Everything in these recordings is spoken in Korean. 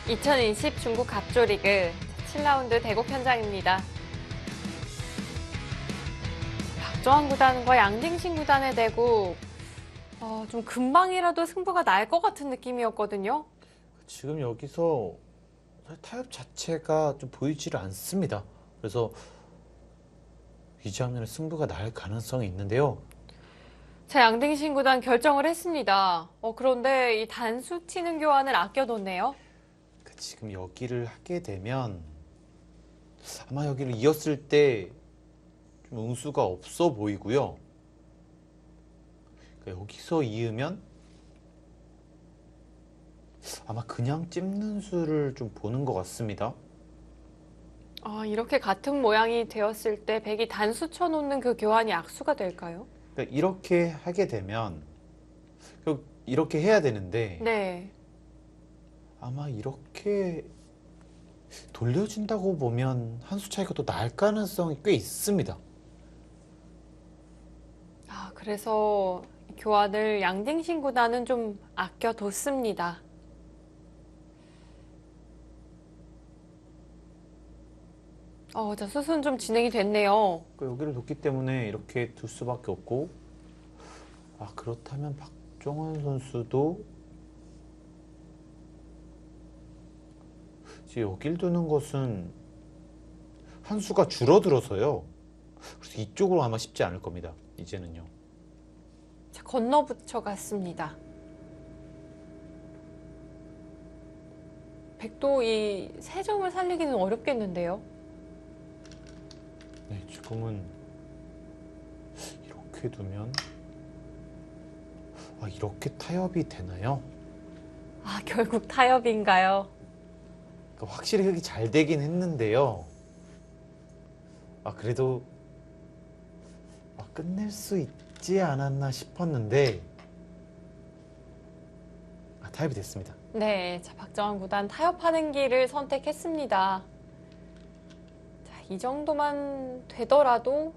2020 중국 갑조리그 7라운드 대국 현장입니다. 박정환 구단과 양딩신 구단의 대국, 좀 금방이라도 승부가 날 것 같은 느낌이었거든요. 지금 여기서 타협 자체가 좀 보이지를 않습니다. 그래서 이 장면에 승부가 날 가능성이 있는데요. 자, 양딩신 구단 결정을 했습니다. 그런데 이 단수 치는 교환을 아껴뒀네요. 지금 여기를 하게 되면 아마 여기를 이었을 때 좀 응수가 없어 보이고요. 그러니까 여기서 이으면 아마 그냥 찝는 수를 좀 보는 것 같습니다. 이렇게 같은 모양이 되었을 때 백이 단수 쳐놓는 그 교환이 악수가 될까요? 그러니까 이렇게 하게 되면 이렇게 해야 되는데 네. 아마 이렇게 돌려준다고 보면 한 수 차이가 또 날 가능성이 꽤 있습니다. 그래서 교환을 양딩신 구단은 좀 아껴뒀습니다. 자, 수순 좀 진행이 됐네요. 그러니까 여기를 뒀기 때문에 이렇게 둘 수밖에 없고, 그렇다면 박정환 선수도 지금 여길 두는 것은 한 수가 줄어들어서요. 그래서 이쪽으로 아마 쉽지 않을 겁니다. 이제는요. 자, 건너붙여 갔습니다. 백도 이 세 점을 살리기는 어렵겠는데요. 네, 지금은 이렇게 두면 이렇게 타협이 되나요? 결국 타협인가요? 그러니까 확실히 흙이 잘 되긴 했는데요. 그래도 끝낼 수 있지 않았나 싶었는데 타협이 됐습니다. 네, 자, 박정환 구단 타협하는 길을 선택했습니다. 자, 이 정도만 되더라도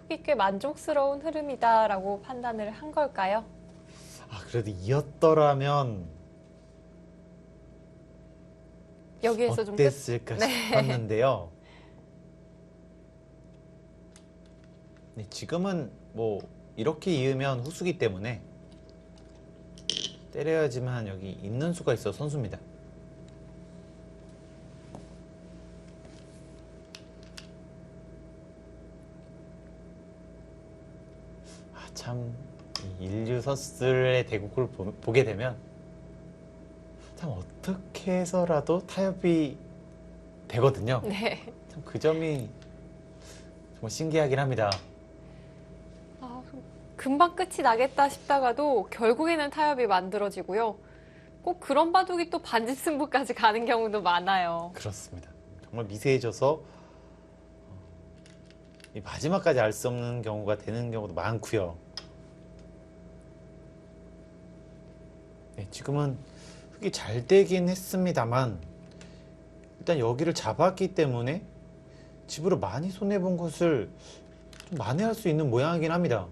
흙이 꽤 만족스러운 흐름이다라고 판단을 한 걸까요? 그래도 이었더라면 여기에서 좀 어땠을까 싶었는데요. 네, 지금은 뭐 이렇게 이으면 후수기 때문에 때려야지만 여기 있는 수가 있어 선수입니다. 참 인류 선수들의 대국을 보게 되면 참 어떻게 해서라도 타협이 되거든요. 네. 참 그 점이 정말 신기하긴 합니다. 금방 끝이 나겠다 싶다가도 결국에는 타협이 만들어지고요. 꼭 그런 바둑이 또 반집 승부까지 가는 경우도 많아요. 그렇습니다. 정말 미세해져서 이 마지막까지 알 수 없는 경우가 되는 경우도 많고요. 네, 지금은 흙이 잘 되긴 했습니다만 일단 여기를 잡았기 때문에 집으로 많이 손해본 것을 좀 만회할 수 있는 모양이긴 합니다.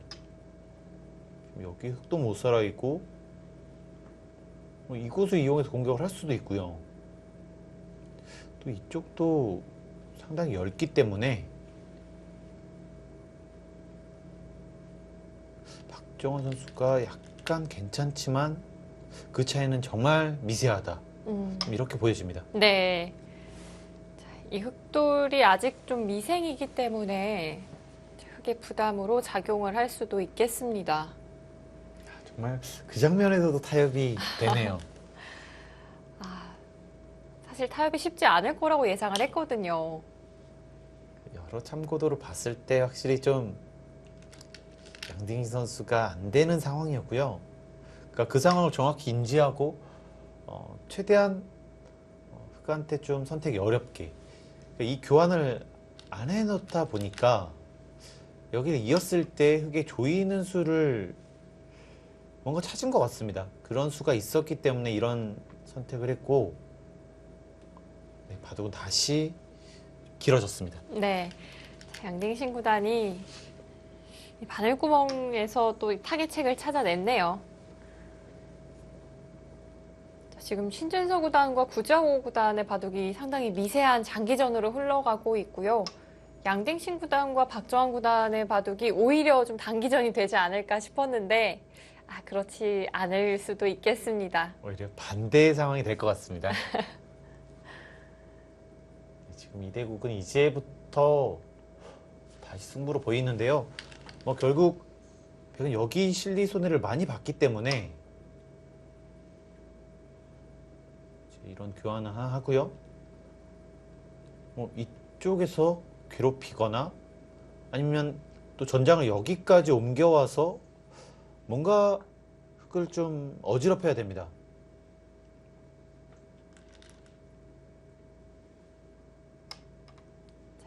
여기 흙도 못 살아있고 이곳을 이용해서 공격을 할 수도 있고요. 또 이쪽도 상당히 얇기 때문에 박정환 선수가 약간 괜찮지만 그 차이는 정말 미세하다. 이렇게 보여집니다. 네. 자, 이 흑돌이 아직 좀 미생이기 때문에 흙의 부담으로 작용을 할 수도 있겠습니다. 정말 그 장면에서도 타협이 되네요. 사실 타협이 쉽지 않을 거라고 예상을 했거든요. 여러 참고도로 봤을 때 확실히 좀 양딩신 선수가 안 되는 상황이었고요. 그러니까 그 상황을 정확히 인지하고 최대한 흑한테 좀 선택이 어렵게 이 교환을 안 해놓다 보니까 여기를 이었을 때 흑에 조이는 수를 뭔가 찾은 것 같습니다. 그런 수가 있었기 때문에 이런 선택을 했고 네, 바둑은 다시 길어졌습니다. 네. 자, 양딩신 구단이 이 바늘구멍에서 또 타겟책을 찾아냈네요. 지금 신진서 구단과 구자호 구단의 바둑이 상당히 미세한 장기전으로 흘러가고 있고요. 양딩신 구단과 박정환 구단의 바둑이 오히려 좀 단기전이 되지 않을까 싶었는데 그렇지 않을 수도 있겠습니다. 오히려 반대의 상황이 될 것 같습니다. 지금 이대국은 이제부터 다시 승부로 보이는데요. 뭐 결국 백은 여기 실리 손해를 많이 봤기 때문에 이런 교환을 하나 하고요. 뭐 이쪽에서 괴롭히거나 아니면 또 전장을 여기까지 옮겨와서 뭔가 흙을 좀 어지럽혀야 됩니다.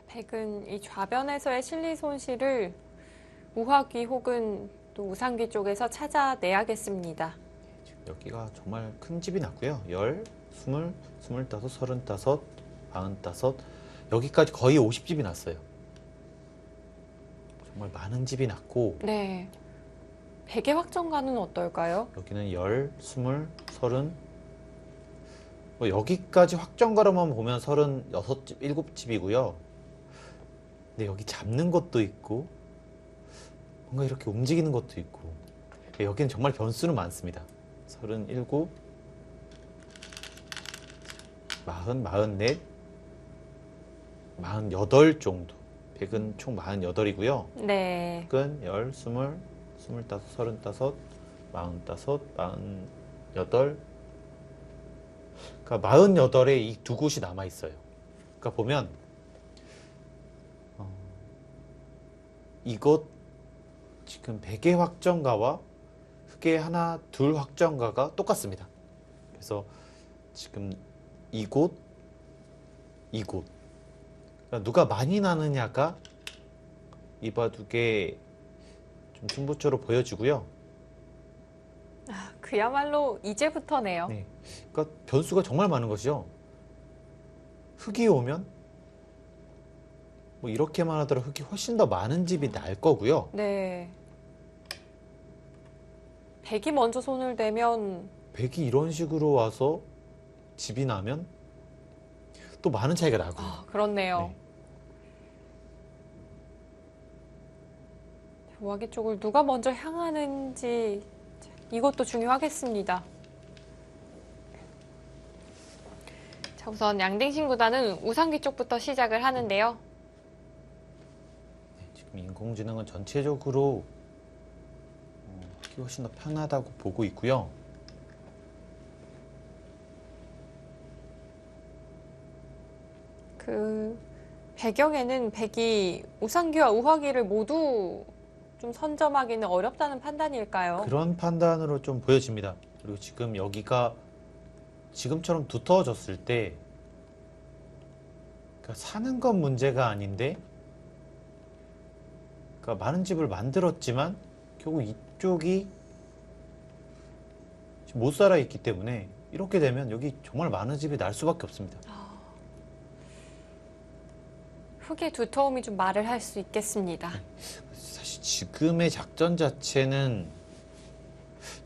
백은 이 좌변에서의 실리 손실을 우하귀 혹은 또 우상귀 쪽에서 찾아내야겠습니다. 지금 여기가 정말 큰 집이 났고요. 10, 20, 25, 35, 45 여기까지 거의 50집이 났어요. 정말 많은 집이 났고 네. 백의 확정가는 어떨까요? 여기는 10, 20, 30 뭐 여기까지 확정가로만 보면 36집, 7집이고요. 근데 여기 잡는 것도 있고 뭔가 이렇게 움직이는 것도 있고 여기는 정말 변수는 많습니다. 37, 40, 44, 48 정도. 100은 총 48이고요. 네. 10, 10, 20, 25, 35, 45, 48 그러니까 48에 이 두 곳이 남아있어요. 그러니까 보면 이곳 지금 100의 확정가와 흑의 하나, 둘 확정가가 똑같습니다. 그래서 지금 이곳, 이곳 그러니까 누가 많이 나느냐가 이 바둑의 좀 승부처로 보여지고요. 그야말로 이제부터네요. 네. 그러니까 변수가 정말 많은 것이죠. 흑이 오면 뭐 이렇게만 하더라도 흑이 훨씬 더 많은 집이 날 거고요. 네. 백이 먼저 손을 대면 백이 이런 식으로 와서 집이 나면 또 많은 차이가 나고요. 그렇네요. 네. 우하기 쪽을 누가 먼저 향하는지 이것도 중요하겠습니다. 자, 우선 양딩신 구단은 우상기 쪽부터 시작을 하는데요. 지금 인공지능은 전체적으로 하기 훨씬 더 편하다고 보고 있고요. 그 배경에는 백이 우상기와 우하기를 모두 좀 선점하기는 어렵다는 판단일까요? 그런 판단으로 좀 보여집니다. 그리고 지금 여기가 지금처럼 두터워졌을 때 그러니까 사는 건 문제가 아닌데 그러니까 많은 집을 만들었지만 결국 이쪽이 지금 못 살아 있기 때문에 이렇게 되면 여기 정말 많은 집이 날 수밖에 없습니다. 흙의 두터움이 좀 말을 할 수 있겠습니다. 사실 지금의 작전 자체는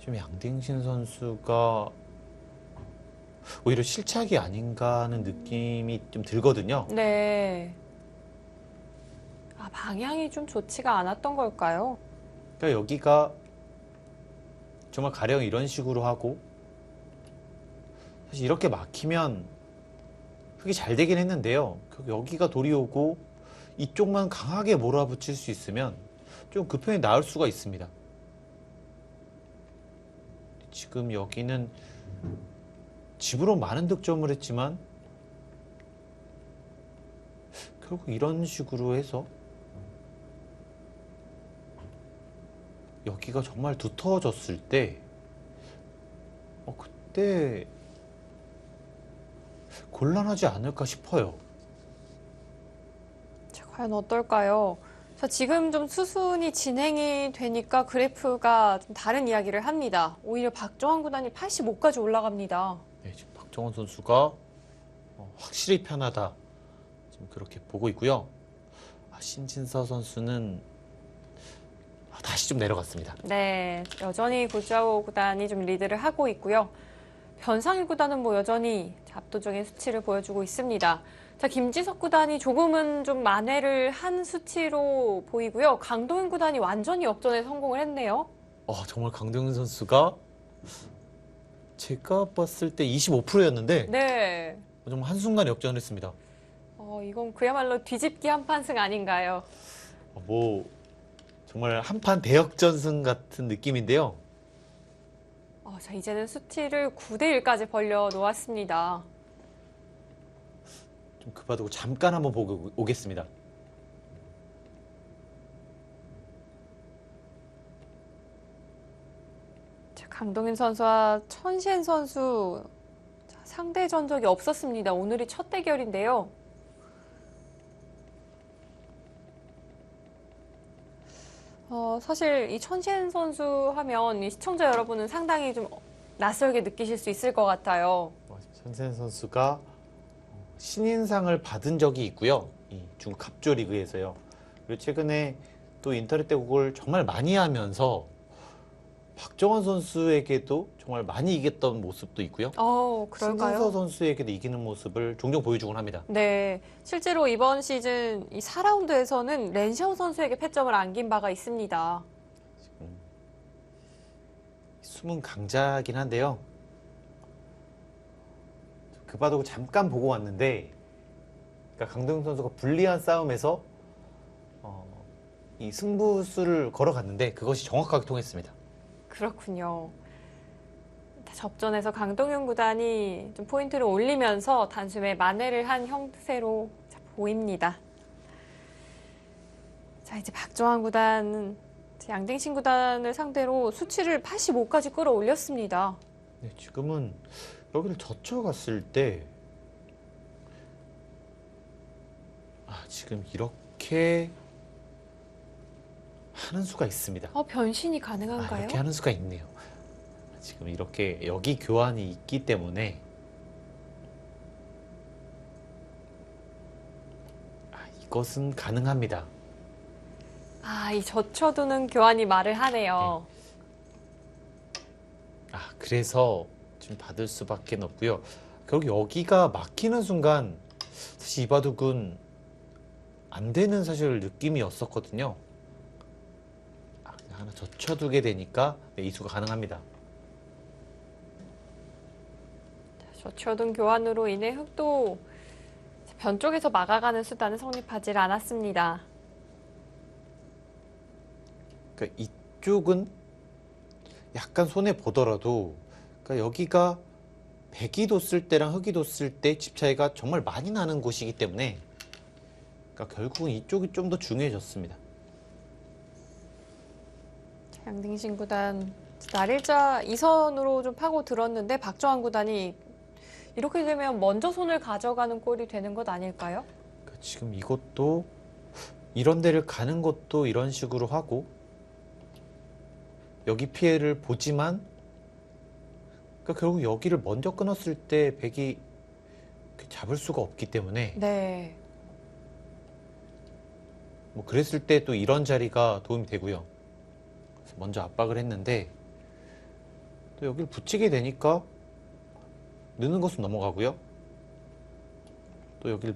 좀 양딩신 선수가 오히려 실착이 아닌가 하는 느낌이 좀 들거든요. 네. 방향이 좀 좋지가 않았던 걸까요? 그러니까 여기가 정말 가령 이런 식으로 하고 사실 이렇게 막히면 흙이 잘 되긴 했는데요. 여기가 돌이 오고 이쪽만 강하게 몰아붙일 수 있으면 좀 그 편이 나을 수가 있습니다. 지금 여기는 집으로 많은 득점을 했지만 결국 이런 식으로 해서 여기가 정말 두터워졌을 때 그때 곤란하지 않을까 싶어요. 자, 과연 어떨까요? 자, 지금 좀 수순이 진행이 되니까 그래프가 좀 다른 이야기를 합니다. 오히려 박정환 구단이 85까지 올라갑니다. 네, 지금 박정원 선수가 확실히 편하다. 지금 그렇게 보고 있고요. 신진서 선수는 다시 좀 내려갔습니다. 네, 여전히 구자호 구단이 좀 리드를 하고 있고요. 변상일 구단은 뭐 여전히 압도적인 수치를 보여주고 있습니다. 자, 김지석 구단이 조금은 좀 만회를 한 수치로 보이고요. 강동윤 구단이 완전히 역전에 성공을 했네요. 정말 강동윤 선수가 제가 봤을 때 25%였는데 네. 정말 한순간에 역전을 했습니다. 이건 그야말로 뒤집기 한판승 아닌가요? 뭐 정말 한판 대역전승 같은 느낌인데요. 자, 이제는 수치를 9대 1까지 벌려 놓았습니다. 좀 급하다고 잠깐 한번 보고 오겠습니다. 자, 강동윤 선수와 천시엔 선수 상대 전적이 없었습니다. 오늘이 첫 대결인데요. 사실 이 천시엔 선수 하면 이 시청자 여러분은 상당히 좀 낯설게 느끼실 수 있을 것 같아요. 천시엔 선수가 신인상을 받은 적이 있고요. 이 중국 갑조 리그에서요. 그리고 최근에 또 인터넷 대국을 정말 많이 하면서 박정환 선수에게도 정말 많이 이겼던 모습도 있고요. 그럴까요? 신진서 선수에게도 이기는 모습을 종종 보여주곤 합니다. 네, 실제로 이번 시즌 이 4라운드에서는 렌시아오 선수에게 패점을 안긴 바가 있습니다. 숨은 강자긴 한데요. 급하다고 잠깐 보고 왔는데, 그러니까 강동윤 선수가 불리한 싸움에서 이 승부수를 걸어갔는데 그것이 정확하게 통했습니다. 그렇군요. 접전에서 강동윤 구단이 좀 포인트를 올리면서 단숨에 만회를 한 형태로 보입니다. 자, 이제 박정환 구단은 양딩신 구단을 상대로 수치를 85까지 끌어올렸습니다. 네, 지금은 여기를 젖혀갔을 때 지금 이렇게 하는 수가 있습니다. 변신이 가능한가요? 이렇게 하는 수가 있네요. 지금 이렇게 여기 교환이 있기 때문에 이것은 가능합니다. 이 젖혀두는 교환이 말을 하네요. 그래서 지금 받을 수밖에 없고요. 결국 여기가 막히는 순간 사실 이바둑은 안 되는 사실 느낌이었었거든요. 하나 젖혀두게 되니까 이수가 가능합니다. 젖혀둔 교환으로 인해 흑도 변 쪽에서 막아가는 수단은 성립하지 않았습니다. 그러니까 이쪽은 약간 손해 보더라도 그러니까 여기가 백이 뒀을 때랑 흑이 뒀을 때 집 차이가 정말 많이 나는 곳이기 때문에 그러니까 결국은 이쪽이 좀 더 중요해졌습니다. 양딩신 구단 날일자 2선으로 좀 파고 들었는데 박정환 구단이 이렇게 되면 먼저 손을 가져가는 꼴이 되는 것 아닐까요? 그러니까 지금 이것도 이런 데를 가는 것도 이런 식으로 하고 여기 피해를 보지만 그러니까 결국 여기를 먼저 끊었을 때 백이 잡을 수가 없기 때문에 네. 뭐 그랬을 때 또 이런 자리가 도움이 되고요. 그래서 먼저 압박을 했는데 또 여기를 붙이게 되니까 느는 것은 넘어가고요. 또 여기를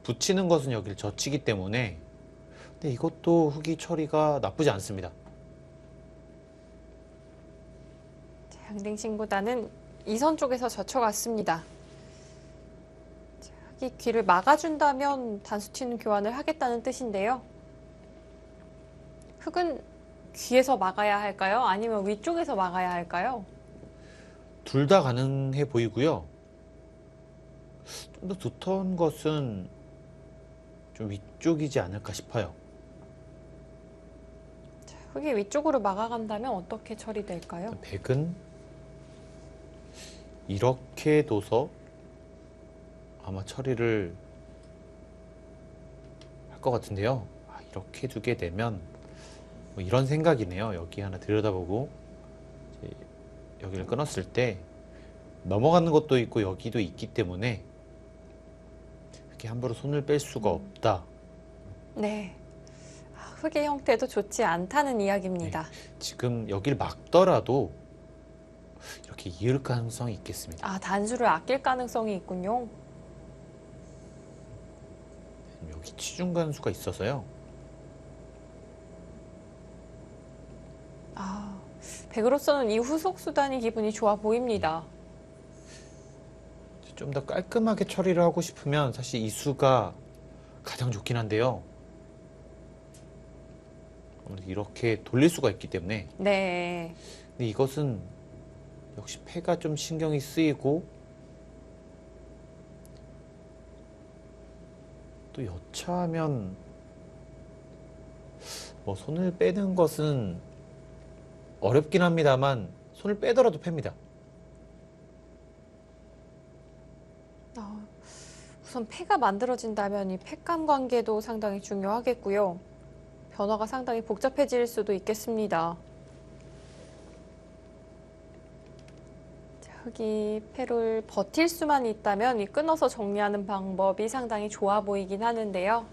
붙이는 것은 여기를 젖히기 때문에 근데 이것도 흑이 처리가 나쁘지 않습니다. 양딩신 구단은 2선 쪽에서 젖혀갔습니다. 흑이 귀를 막아준다면 단수치는 교환을 하겠다는 뜻인데요. 흑은 귀에서 막아야 할까요? 아니면 위쪽에서 막아야 할까요? 둘 다 가능해 보이고요. 좀 더 두터운 것은 좀 위쪽이지 않을까 싶어요. 흑이 위쪽으로 막아간다면 어떻게 처리될까요? 백은 이렇게 둬서 아마 처리를 할 것 같은데요. 이렇게 두게 되면 뭐 이런 생각이네요. 여기 하나 들여다보고 이제 여기를 끊었을 때 넘어가는 것도 있고 여기도 있기 때문에 이렇게 함부로 손을 뺄 수가 없다. 네. 흑의 형태도 좋지 않다는 이야기입니다. 지금 여기를 막더라도 이렇게 이을 가능성이 있겠습니다. 아, 단수를 아낄 가능성이 있군요. 여기 치중 간수가 있어서요. 아, 백으로서는 이 후속 수단이 기분이 좋아 보입니다. 좀 더 깔끔하게 처리를 하고 싶으면 사실 이 수가 가장 좋긴 한데요. 이렇게 돌릴 수가 있기 때문에. 네. 근데 이것은 역시 패가 좀 신경이 쓰이고 또 여차하면 뭐 손을 빼는 것은 어렵긴 합니다만 손을 빼더라도 팹니다. 우선 패가 만들어진다면 이 패감 관계도 상당히 중요하겠고요. 변화가 상당히 복잡해질 수도 있겠습니다. 자, 흑이 패를 버틸 수만 있다면 이 끊어서 정리하는 방법이 상당히 좋아 보이긴 하는데요.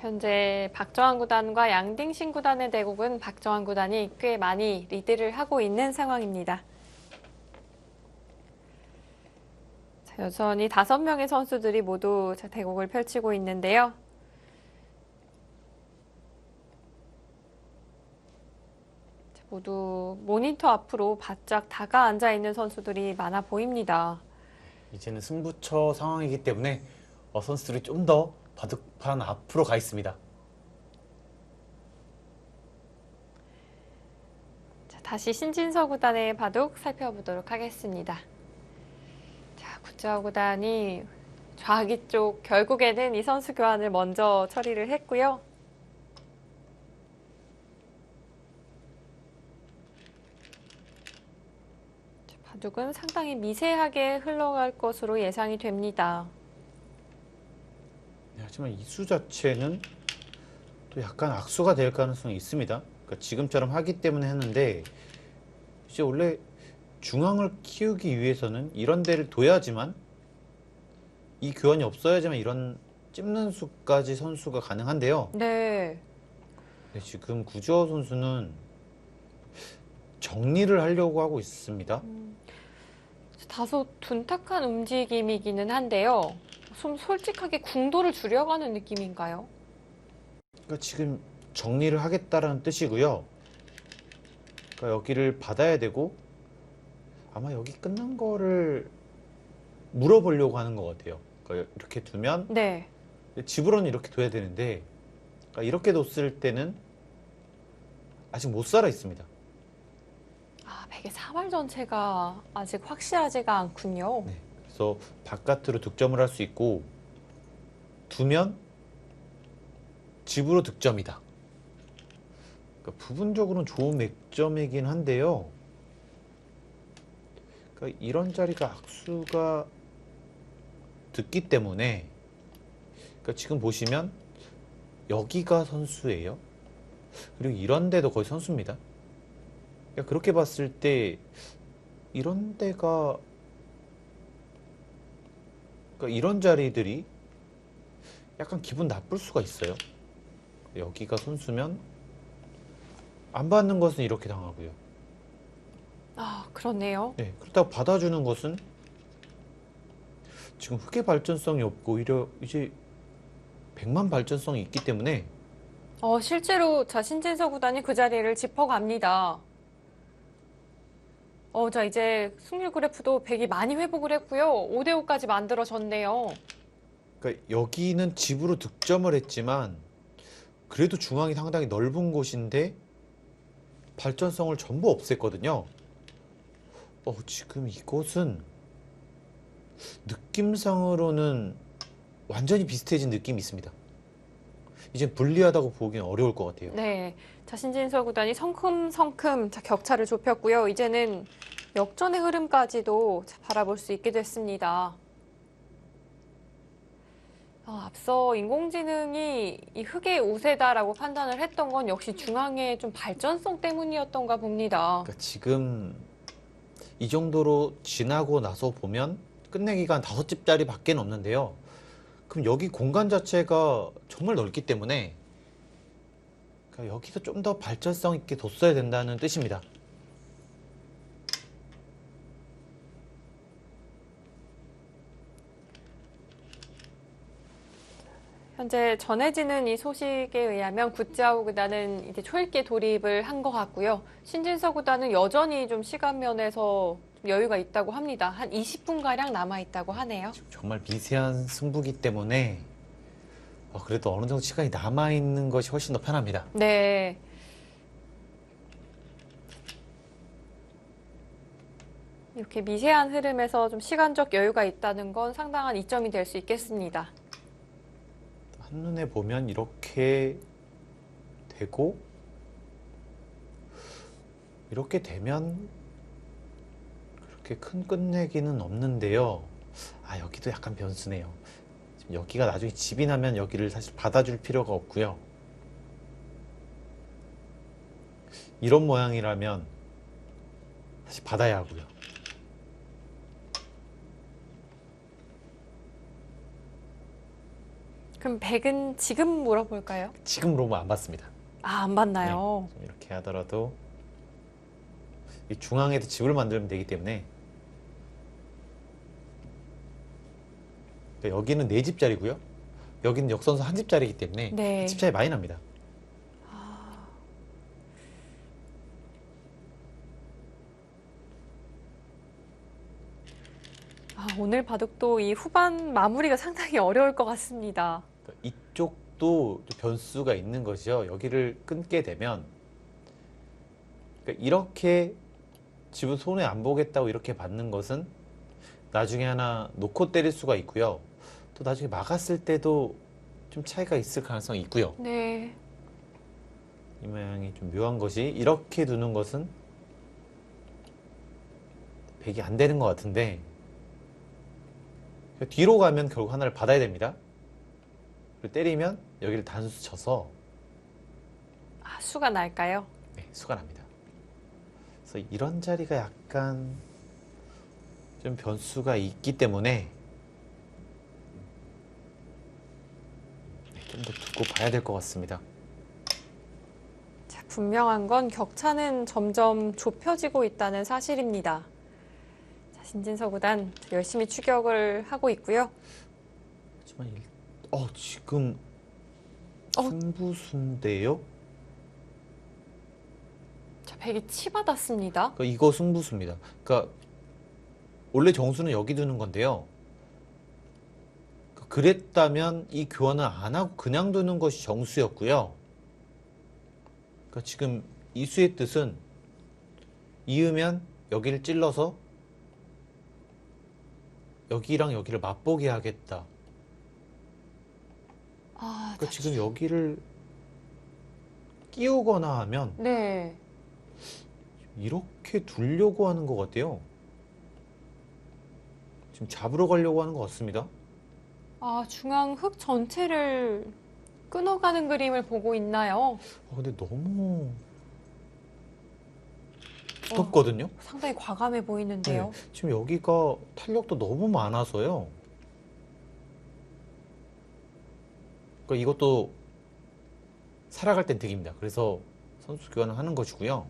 현재 박정환 구단과 양딩신 구단의 대국은 박정환 구단이 꽤 많이 리드를 하고 있는 상황입니다. 자, 여전히 5명의 선수들이 모두 대국을 펼치고 있는데요. 자, 모두 모니터 앞으로 바짝 다가 앉아 있는 선수들이 많아 보입니다. 이제는 승부처 상황이기 때문에 선수들이 좀 더 바둑판 앞으로 가 있습니다. 자, 다시 신진서 구단의 바둑 살펴보도록 하겠습니다. 자, 구자호 구단이 좌기 쪽 결국에는 이 선수 교환을 먼저 처리를 했고요. 자, 바둑은 상당히 미세하게 흘러갈 것으로 예상이 됩니다. 네, 하지만 이 수 자체는 또 약간 악수가 될 가능성이 있습니다. 그러니까 지금처럼 하기 때문에 했는데 이제 원래 중앙을 키우기 위해서는 이런 데를 둬야지만 이 교환이 없어야지만 이런 찝는 수까지 선수가 가능한데요. 네. 네, 지금 구주호 선수는 정리를 하려고 하고 있습니다. 다소 둔탁한 움직임이기는 한데요. 좀 솔직하게 궁도를 줄여가는 느낌인가요? 그러니까 지금 정리를 하겠다라는 뜻이고요. 그러니까 여기를 받아야 되고 아마 여기 끝난 거를 물어보려고 하는 것 같아요. 그러니까 이렇게 두면 네. 집으로는 이렇게 둬야 되는데 그러니까 이렇게 뒀을 때는 아직 못 살아 있습니다. 아, 백의 사활 전체가 아직 확실하지가 않군요. 네. 그래서 바깥으로 득점을 할 수 있고 두면 집으로 득점이다. 그러니까 부분적으로는 좋은 맥점이긴 한데요. 그러니까 이런 자리가 악수가 듣기 때문에 그러니까 지금 보시면 여기가 선수예요. 그리고 이런 데도 거의 선수입니다. 그러니까 그렇게 봤을 때 이런 데가 그러니까 이런 자리들이 약간 기분 나쁠 수가 있어요. 여기가 선수면 안 받는 것은 이렇게 당하고요. 아, 그렇네요. 네, 그렇다고 받아주는 것은 지금 흑의 발전성이 없고 오히려 이제 100만 발전성이 있기 때문에 실제로 자, 신진서 구단이 그 자리를 짚어갑니다. 자, 이제 승률 그래프도 백이 많이 회복을 했고요. 5대5까지 만들어졌네요. 그러니까 여기는 집으로 득점을 했지만 그래도 중앙이 상당히 넓은 곳인데 발전성을 전부 없앴거든요. 지금 이곳은 느낌상으로는 완전히 비슷해진 느낌이 있습니다. 이제 불리하다고 보기는 어려울 것 같아요. 네. 자, 신진서 구단이 성큼성큼 자, 격차를 좁혔고요. 이제는 역전의 흐름까지도 자, 바라볼 수 있게 됐습니다. 앞서 인공지능이 이 흑의 우세다라고 판단을 했던 건 역시 중앙의 좀 발전성 때문이었던가 봅니다. 그러니까 지금 이 정도로 지나고 나서 보면 끝내기가 한 5집짜리 밖에 없는데요. 그럼 여기 공간 자체가 정말 넓기 때문에 그러니까 여기서 좀 더 발전성 있게 뒀어야 된다는 뜻입니다. 현재 전해지는 이 소식에 의하면 굿자오 구단은 이제 초읽기 돌입을 한 것 같고요. 신진서 구단은 여전히 좀 시간 면에서 좀 여유가 있다고 합니다. 한 20분가량 남아있다고 하네요. 정말 미세한 승부기 때문에 그래도 어느 정도 시간이 남아있는 것이 훨씬 더 편합니다. 네. 이렇게 미세한 흐름에서 좀 시간적 여유가 있다는 건 상당한 이점이 될 수 있겠습니다. 한눈에 보면 이렇게 되고 이렇게 되면 그렇게 큰 끝내기는 없는데요. 여기도 약간 변수네요. 지금 여기가 나중에 집이 나면 여기를 사실 받아줄 필요가 없고요. 이런 모양이라면 사실 받아야 하고요. 그럼 백은 지금 물어볼까요? 지금 로브 안 받습니다. 안 봤나요? 네, 이렇게 하더라도 이 중앙에도 집을 만들면 되기 때문에 그러니까 여기는 4집짜리고요. 여기는 역선수 1집짜리이기 때문에 네. 집 차이 많이 납니다. 오늘 바둑도 이 후반 마무리가 상당히 어려울 것 같습니다. 그러니까 이쪽도 변수가 있는 것이요. 여기를 끊게 되면 그러니까 이렇게 집을 손에 안 보겠다고 이렇게 받는 것은 나중에 하나 놓고 때릴 수가 있고요. 또 나중에 막았을 때도 좀 차이가 있을 가능성이 있고요. 네. 이 모양이 좀 묘한 것이 이렇게 두는 것은 백이 안 되는 것 같은데 뒤로 가면 결국 하나를 받아야 됩니다. 그리고 때리면 여기를 단수 쳐서 수가 날까요? 네, 수가 납니다. 그래서 이런 자리가 약간 좀 변수가 있기 때문에 좀 더 두고 봐야 될 것 같습니다. 자, 분명한 건 격차는 점점 좁혀지고 있다는 사실입니다. 자, 신진서 구단 열심히 추격을 하고 있고요. 하지만 지금 승부수인데요? 자, 백이 치받았습니다. 그러니까 이거 승부수입니다. 그러니까 원래 정수는 여기 두는 건데요. 그랬다면 이 교환을 안 하고 그냥 두는 것이 정수였고요. 그러니까 지금 이수의 뜻은 이으면 여기를 찔러서 여기랑 여기를 맛보게 하겠다. 그러니까 지금 여기를 끼우거나 하면 네. 이렇게 두려고 하는 것 같아요. 지금 잡으러 가려고 하는 것 같습니다. 중앙 흙 전체를 끊어가는 그림을 보고 있나요? 근데 너무 두텁거든요. 상당히 과감해 보이는데요. 네, 지금 여기가 탄력도 너무 많아서요. 그러니까 이것도 살아갈 땐 득입니다. 그래서 선수 교환을 하는 것이고요.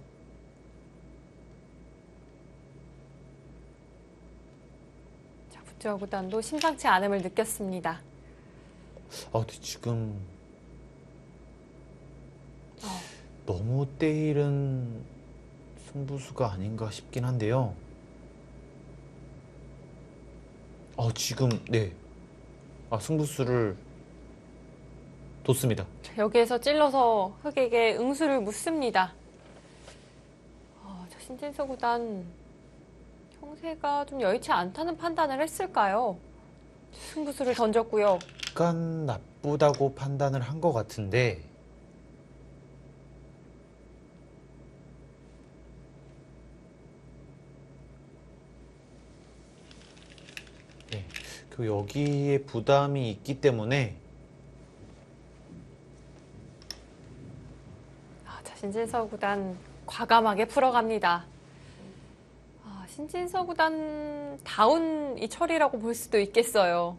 자, 굿자오 구단도 심상치 않음을 느꼈습니다. 근데 지금 너무 때일은 승부수가 아닌가 싶긴 한데요. 지금 네. 승부수를 뒀습니다. 자, 여기에서 찔러서 흑에게 응수를 묻습니다. 자, 신진서 구단 형세가 좀 여의치 않다는 판단을 했을까요? 승부수를 던졌고요. 약간 나쁘다고 판단을 한 것 같은데 네, 그 여기에 부담이 있기 때문에 자, 신진서 구단 과감하게 풀어갑니다. 신진서구단 다운 이 처리라고 볼 수도 있겠어요.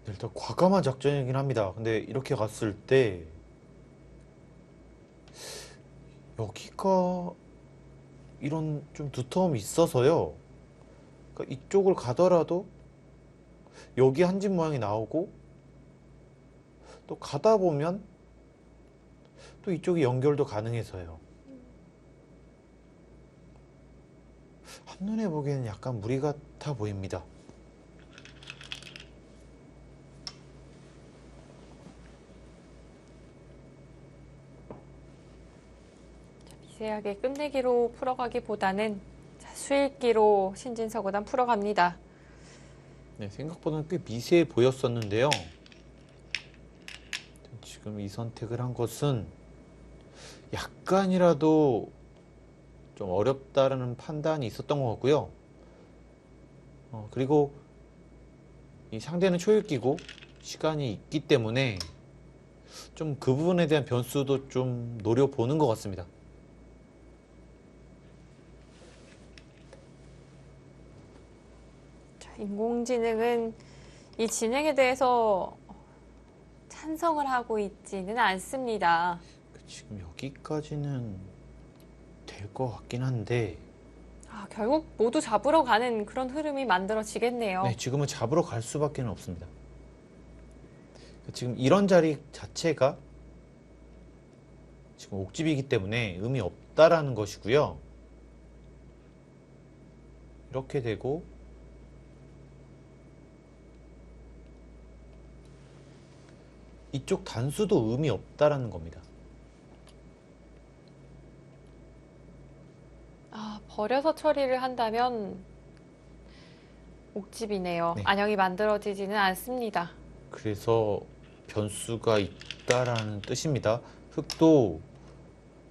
일단 과감한 작전이긴 합니다. 근데 이렇게 갔을 때 여기가 이런 좀 두터움이 있어서요. 그러니까 이쪽을 가더라도 여기 한 집 모양이 나오고 또 가다 보면 또 이쪽이 연결도 가능해서요. 한눈에 보기에는 약간 무리 같아 보입니다. 미세하게 끝내기로 풀어가기보다는 자, 수읽기로 신진서구단 풀어갑니다. 네, 생각보다는 꽤 미세해 보였었는데요. 지금 이 선택을 한 것은 약간이라도 좀 어렵다라는 판단이 있었던 것 같고요. 그리고 이 상대는 초읽기고 시간이 있기 때문에 좀 그 부분에 대한 변수도 좀 노려보는 것 같습니다. 자, 인공지능은 이 진행에 대해서 찬성을 하고 있지는 않습니다. 지금 여기까지는 될 것 같긴 한데 아, 결국 모두 잡으러 가는 그런 흐름이 만들어지겠네요. 네, 지금은 잡으러 갈 수밖에 없습니다. 지금 이런 자리 자체가 지금 옥집이기 때문에 의미 없다라는 것이고요. 이렇게 되고 이쪽 단수도 의미 없다라는 겁니다. 아, 버려서 처리를 한다면 옥집이네요. 네. 안형이 만들어지지는 않습니다. 그래서 변수가 있다라는 뜻입니다. 흑도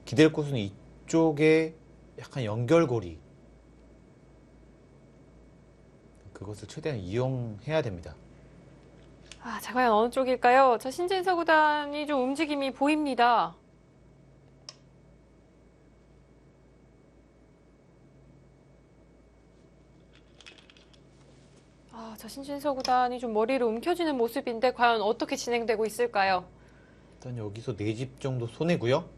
기댈 곳은 이쪽에 약간 연결고리 그것을 최대한 이용해야 됩니다. 아, 자, 과연 어느 쪽일까요? 저 신진서구단이 좀 움직임이 보입니다. 아, 저 신진서구단이 좀 머리를 움켜쥐는 모습인데 과연 어떻게 진행되고 있을까요? 일단 여기서 4집 정도 손해고요.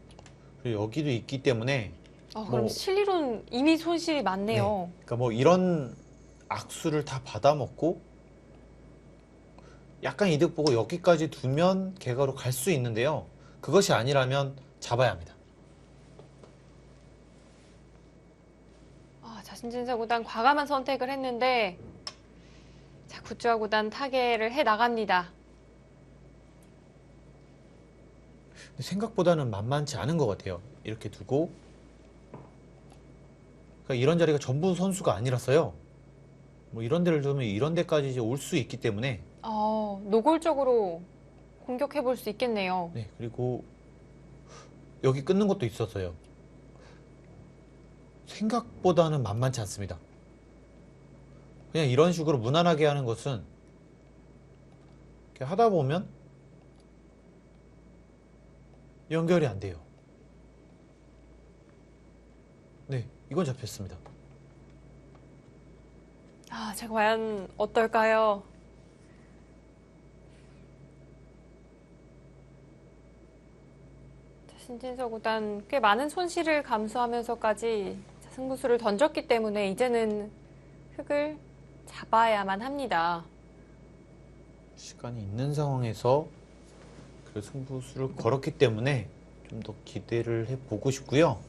그리고 여기도 있기 때문에 아, 그럼 뭐- 실리론 이미 손실이 많네요. 그러니까 뭐 이런 악수를 다 받아먹고 약간 이득 보고 여기까지 두면 개가로 갈 수 있는데요. 그것이 아니라면 잡아야 합니다. 아, 자, 신진서구단 과감한 선택을 했는데 자, 구주화구단 타개를 해 나갑니다. 생각보다는 만만치 않은 것 같아요. 이렇게 두고 그러니까 이런 자리가 전부 선수가 아니라서요. 뭐 이런 데를 두면 이런 데까지 이제 올 수 있기 때문에 노골적으로 공격해 볼 수 있겠네요. 네, 그리고 여기 끊는 것도 있어서요. 생각보다는 만만치 않습니다. 그냥 이런 식으로 무난하게 하는 것은 이렇게 하다 보면 연결이 안 돼요. 네, 이건 잡혔습니다. 아, 제가 과연 어떨까요? 자, 신진서구단 꽤 많은 손실을 감수하면서까지 자, 승부수를 던졌기 때문에 이제는 흙을 잡아야만 합니다. 시간이 있는 상황에서 그 승부수를 걸었기 때문에 좀 더 기대를 해보고 싶고요.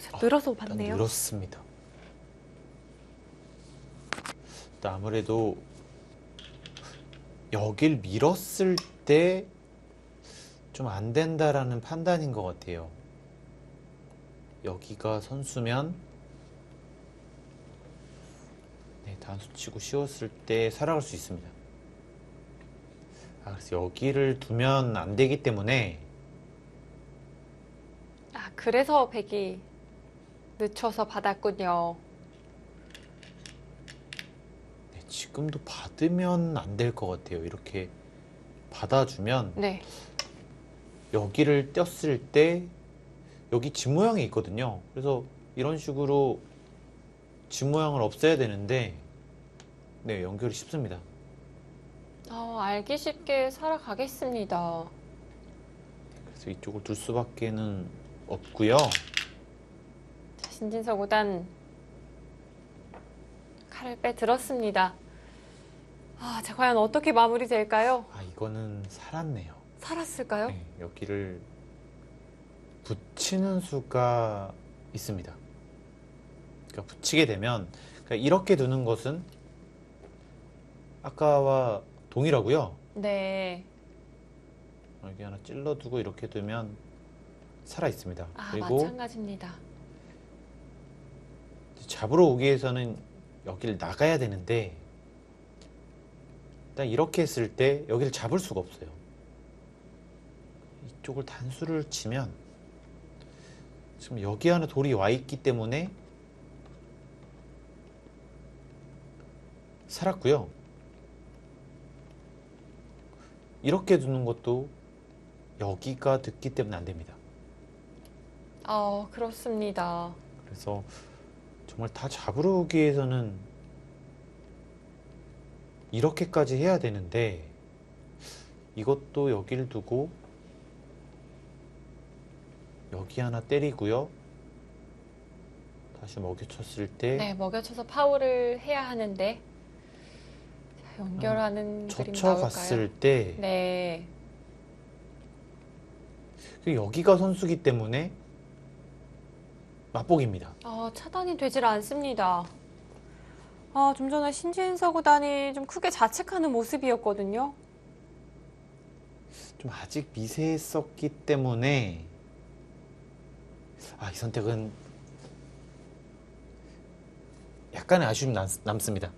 자, 늘어서 일단 봤네요. 늘었습니다. 일단 아무래도 여길 밀었을 때 좀 안 된다라는 판단인 것 같아요. 여기가 선수면 네, 단수 치고 씌웠을 때 살아갈 수 있습니다. 그래서 여기를 두면 안 되기 때문에 아, 그래서 백이 늦춰서 받았군요. 네, 지금도 받으면 안 될 것 같아요. 이렇게 받아주면 네. 여기를 뗐을 때 여기 집 모양이 있거든요. 그래서 이런 식으로 집 모양을 없애야 되는데 네, 연결이 쉽습니다. 알기 쉽게 살아가겠습니다. 그래서 이쪽을 둘 수밖에는 없고요. 자, 신진서 구단 칼을 빼들었습니다. 자, 과연 어떻게 마무리될까요? 이거는 살았네요. 살았을까요? 네, 여기를 붙이는 수가 있습니다. 그러니까 붙이게 되면 그러니까 이렇게 두는 것은 아까와 동일하고요. 네. 여기 하나 찔러두고 이렇게 두면 살아 있습니다. 그리고 마찬가지입니다. 잡으러 오기 위해서는 여기를 나가야 되는데 일단 이렇게 했을 때 여기를 잡을 수가 없어요. 이쪽을 단수를 치면 지금 여기 안에 돌이 와 있기 때문에 살았고요. 이렇게 두는 것도 여기가 듣기 때문에 안 됩니다. 그렇습니다. 그래서 정말 다 잡으러 오기 위해서는 이렇게까지 해야 되는데 이것도 여기를 두고 여기 하나 때리고요. 다시 먹여쳤을 때 네, 먹여쳐서 파울을 해야 하는데 자, 연결하는 그림 나올까요? 젖혀갔을 때 네. 여기가 선수기 때문에 맛보기입니다. 차단이 되질 않습니다. 좀 전에 신진서 구단이 좀 크게 자책하는 모습이었거든요. 좀 아직 미세했었기 때문에 이 선택은 약간의 아쉬움이 남습니다.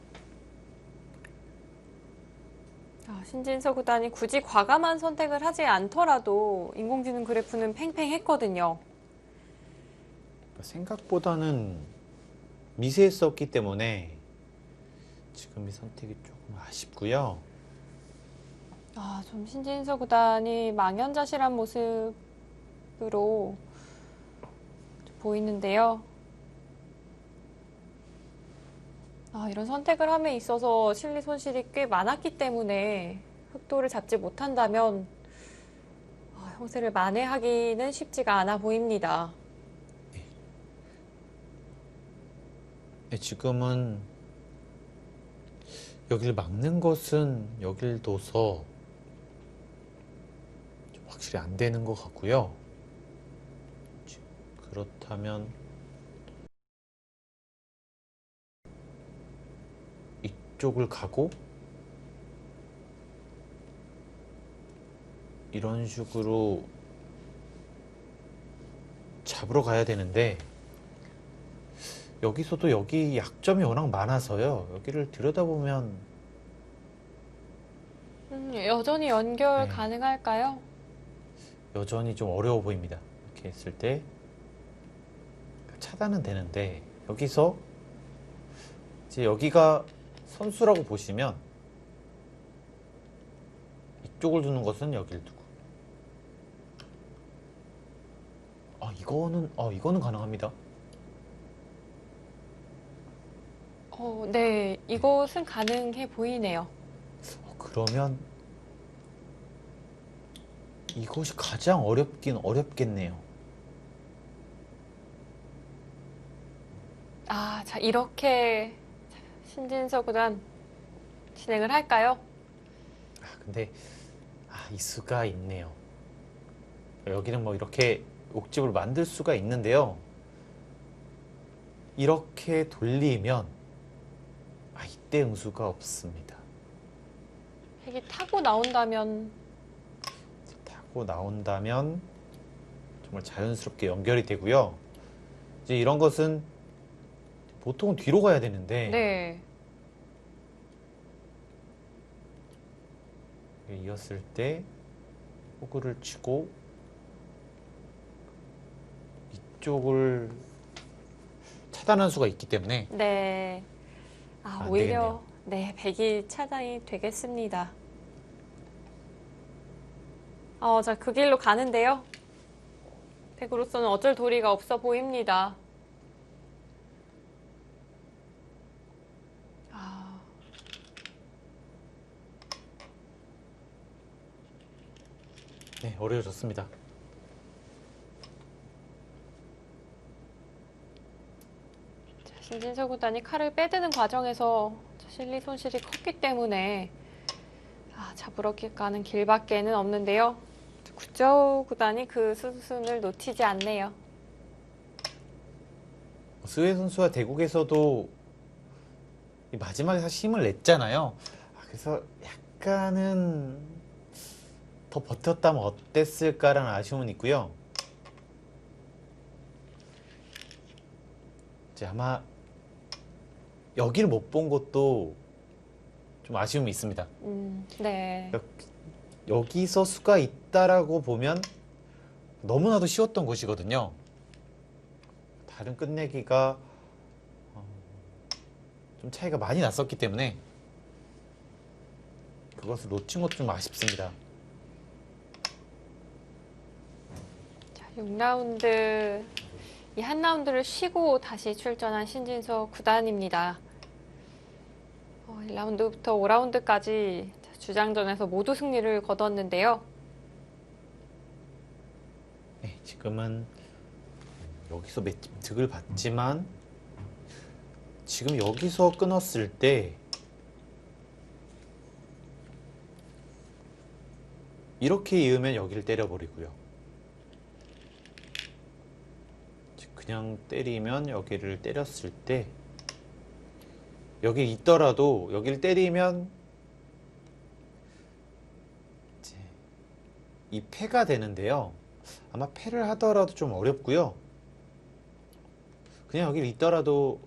신진서 구단이 굳이 과감한 선택을 하지 않더라도 인공지능 그래프는 팽팽했거든요. 생각보다는 미세했었기 때문에 지금 이 선택이 조금 아쉽고요. 좀 신진서 구단이 망연자실한 모습으로 보이는데요. 이런 선택을 함에 있어서 실리 손실이 꽤 많았기 때문에 흑도를 잡지 못한다면 형세를 만회하기는 쉽지가 않아 보입니다. 네, 지금은 여기를 막는 것은 여기를 둬서 좀 확실히 안 되는 것 같고요. 그렇다면 이쪽을 가고 이런 식으로 잡으러 가야 되는데 여기서도 여기 약점이 워낙 많아서요. 여기를 들여다보면 여전히 연결 네. 가능할까요? 여전히 좀 어려워 보입니다. 이렇게 했을 때 차단은 되는데 여기서 이제 여기가 선수라고 보시면 이쪽을 두는 것은 여기를 두고 이거는 가능합니다. 네, 이것은 가능해 보이네요. 그러면 이것이 가장 어렵긴 어렵겠네요. 자, 이렇게 신진서 구단 진행을 할까요? 근데 이 수가 있네요. 여기는 뭐 이렇게 옥집을 만들 수가 있는데요. 이렇게 돌리면 이때 응수가 없습니다. 핵이 타고 나온다면 정말 자연스럽게 연결이 되고요. 이제 이런 것은 보통은 뒤로 가야 되는데 네. 이었을 때 호구를 치고 이쪽을 차단할 수가 있기 때문에 네. 안 오히려 네, 백이 차단이 되겠습니다. 자, 그 길로 가는데요. 백으로서는 어쩔 도리가 없어 보입니다. 아, 네, 어려워졌습니다. 신진서 구단이 칼을 빼드는 과정에서 실리 손실이 컸기 때문에 잡으러 가는 길밖에는 없는데요. 구자우 구단이 그 수순을 놓치지 않네요. 스웨 선수와 대국에서도 이 마지막에 사실 힘을 냈잖아요. 그래서 약간은 더 버텼다면 어땠을까라는 아쉬움은 있고요. 이제 아마 여기를 못 본 것도 좀 아쉬움이 있습니다. 네. 여기서 수가 있다라고 보면 너무나도 쉬웠던 곳이거든요. 다른 끝내기가 좀 차이가 많이 났었기 때문에 그것을 놓친 것도 좀 아쉽습니다. 자, 6라운드. 이 한 라운드를 쉬고 다시 출전한 신진서 구단입니다. 1라운드부터 5라운드까지 주장전에서 모두 승리를 거뒀는데요. 네, 지금은 여기서 득을 봤지만 지금 여기서 끊었을 때 이렇게 이으면 여기를 때려버리고요. 그냥 때리면 여기를 때렸을 때 여기 있더라도 여기를 때리면 이제 이 패가 되는데요. 아마 패를 하더라도 좀 어렵고요. 그냥 여기를 있더라도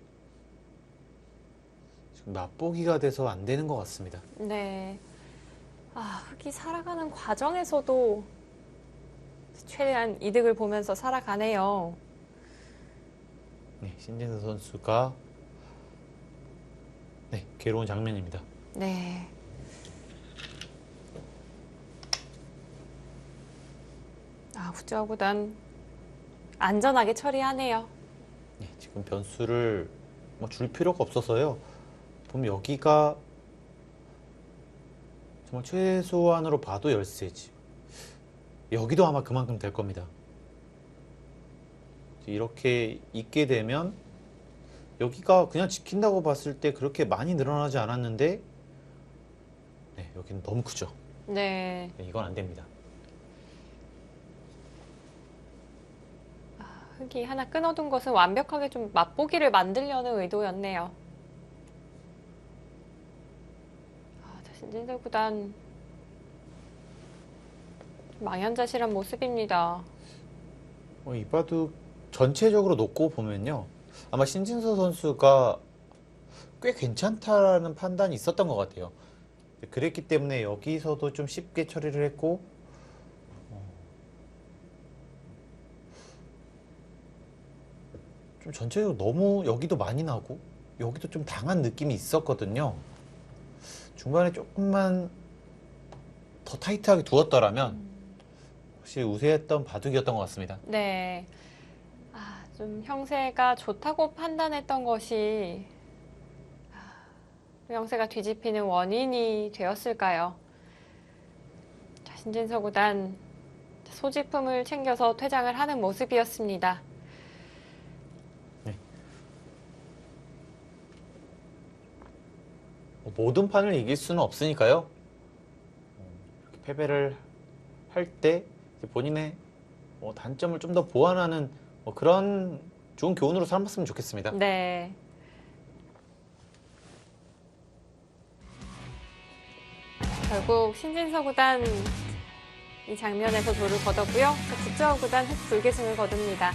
지금 맛보기가 돼서 안 되는 것 같습니다. 네. 흑이 살아가는 과정에서도 최대한 이득을 보면서 살아가네요. 네, 신진서 선수가 네, 괴로운 장면입니다. 네. 구자우 구단 안전하게 처리하네요. 네, 지금 변수를 뭐 줄 필요가 없어서요. 보면 여기가 정말 최소한으로 봐도 열세지. 여기도 아마 그만큼 될 겁니다. 이렇게 있게 되면 여기가 그냥 지킨다고 봤을 때 그렇게 많이 늘어나지 않았는데 네, 여기는 너무 크죠. 네. 네, 이건 안 됩니다. 흑이 하나 끊어둔 것은 완벽하게 좀 맛보기를 만들려는 의도였네요. 신진서 구단 망연자실한 모습입니다. 이바둑 전체적으로 놓고 보면요. 아마 신진서 선수가 꽤 괜찮다라는 판단이 있었던 것 같아요. 그랬기 때문에 여기서도 좀 쉽게 처리를 했고 좀 전체적으로 너무 여기도 많이 나고 여기도 좀 당한 느낌이 있었거든요. 중간에 조금만 더 타이트하게 두었더라면 혹시 우세했던 바둑이었던 것 같습니다. 네. 좀 형세가 좋다고 판단했던 것이 형세가 뒤집히는 원인이 되었을까요? 자, 신진서 구단 소지품을 챙겨서 퇴장을 하는 모습이었습니다. 네. 모든 판을 이길 수는 없으니까요. 이렇게 패배를 할 때 본인의 단점을 좀 더 보완하는 그런 좋은 교훈으로 삼았으면 좋겠습니다. 네. 결국 신진서 구단 이 장면에서 돌을 거뒀고요. 구자우 구단 흑 불계승을 거둡니다.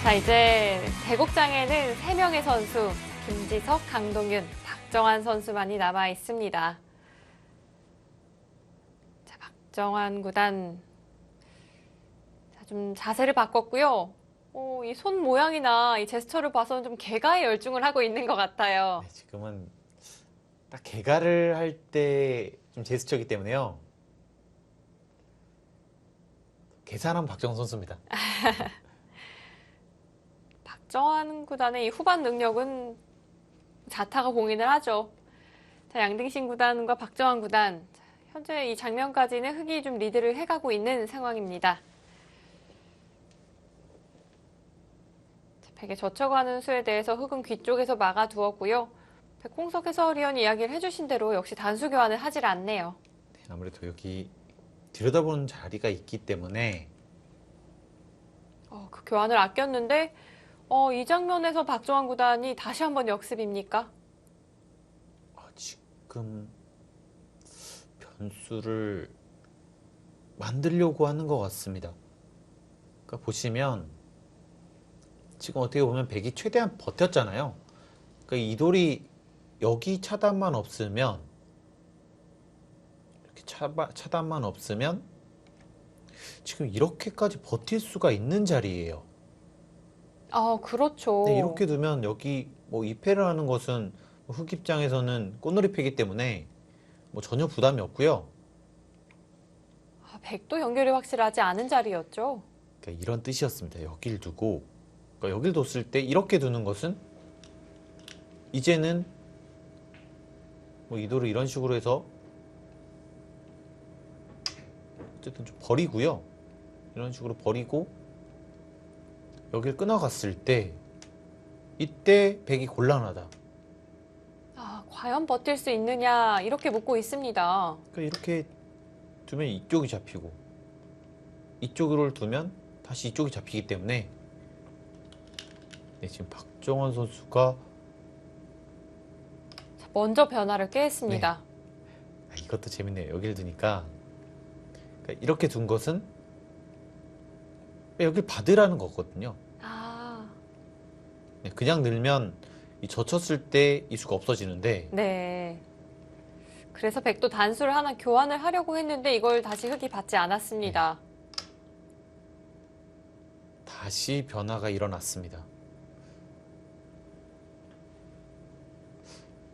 자, 이제 대국장에는 3명의 선수, 김지석, 강동윤, 박정환 선수만이 남아 있습니다. 자, 박정환 구단 좀 자세를 바꿨고요. 이 손 모양이나 이 제스처를 봐서는 좀 개가의 열중을 하고 있는 것 같아요. 네, 지금은 딱 개가를 할 때 좀 제스처이기 때문에요. 계산한 박정원 선수입니다. 박정환 구단의 이 후반 능력은 자타가 공인을 하죠. 자, 양딩신 구단과 박정환 구단. 자, 현재 이 장면까지는 흑이 좀 리드를 해가고 있는 상황입니다. 자, 백에 젖혀가는 수에 대해서 흑은 귀 쪽에서 막아두었고요. 백홍석 해설위원이 이야기를 해주신 대로 역시 단수 교환을 하질 않네요. 네, 아무래도 여기 들여다보는 자리가 있기 때문에 그 교환을 아꼈는데 이 장면에서 박정환 구단이 다시 한번 역습입니까? 지금 변수를 만들려고 하는 것 같습니다. 그러니까 보시면 지금 어떻게 보면 백이 최대한 버텼잖아요. 그러니까 이 돌이 여기 차단만 없으면 이렇게 차단만 없으면 지금 이렇게까지 버틸 수가 있는 자리예요. 그렇죠. 네, 이렇게 두면 여기 뭐 2패를 하는 것은 흑 입장에서는 꽃놀이 패기 때문에 뭐 전혀 부담이 없고요. 백도 연결이 확실하지 않은 자리였죠. 그러니까 이런 뜻이었습니다. 여길 두고 그러니까 여길 뒀을 때 이렇게 두는 것은 이제는 뭐 이도를 이런 식으로 해서 어쨌든 좀 버리고요. 이런 식으로 버리고 여길 끊어갔을 때 이때 백이 곤란하다. 과연 버틸 수 있느냐 이렇게 묻고 있습니다. 그러니까 이렇게 두면 이쪽이 잡히고 이쪽으로 두면 다시 이쪽이 잡히기 때문에 네, 지금 박정원 선수가 자, 먼저 변화를 꾀했습니다. 이것도 재밌네요. 여기를 두니까 그러니까 이렇게 둔 것은 여길 받으라는 거거든요. 네, 그냥 늘면 이 젖혔을 때 이 수가 없어지는데 네. 그래서 백도 단수를 하나 교환을 하려고 했는데 이걸 다시 흑이 받지 않았습니다. 다시 변화가 일어났습니다.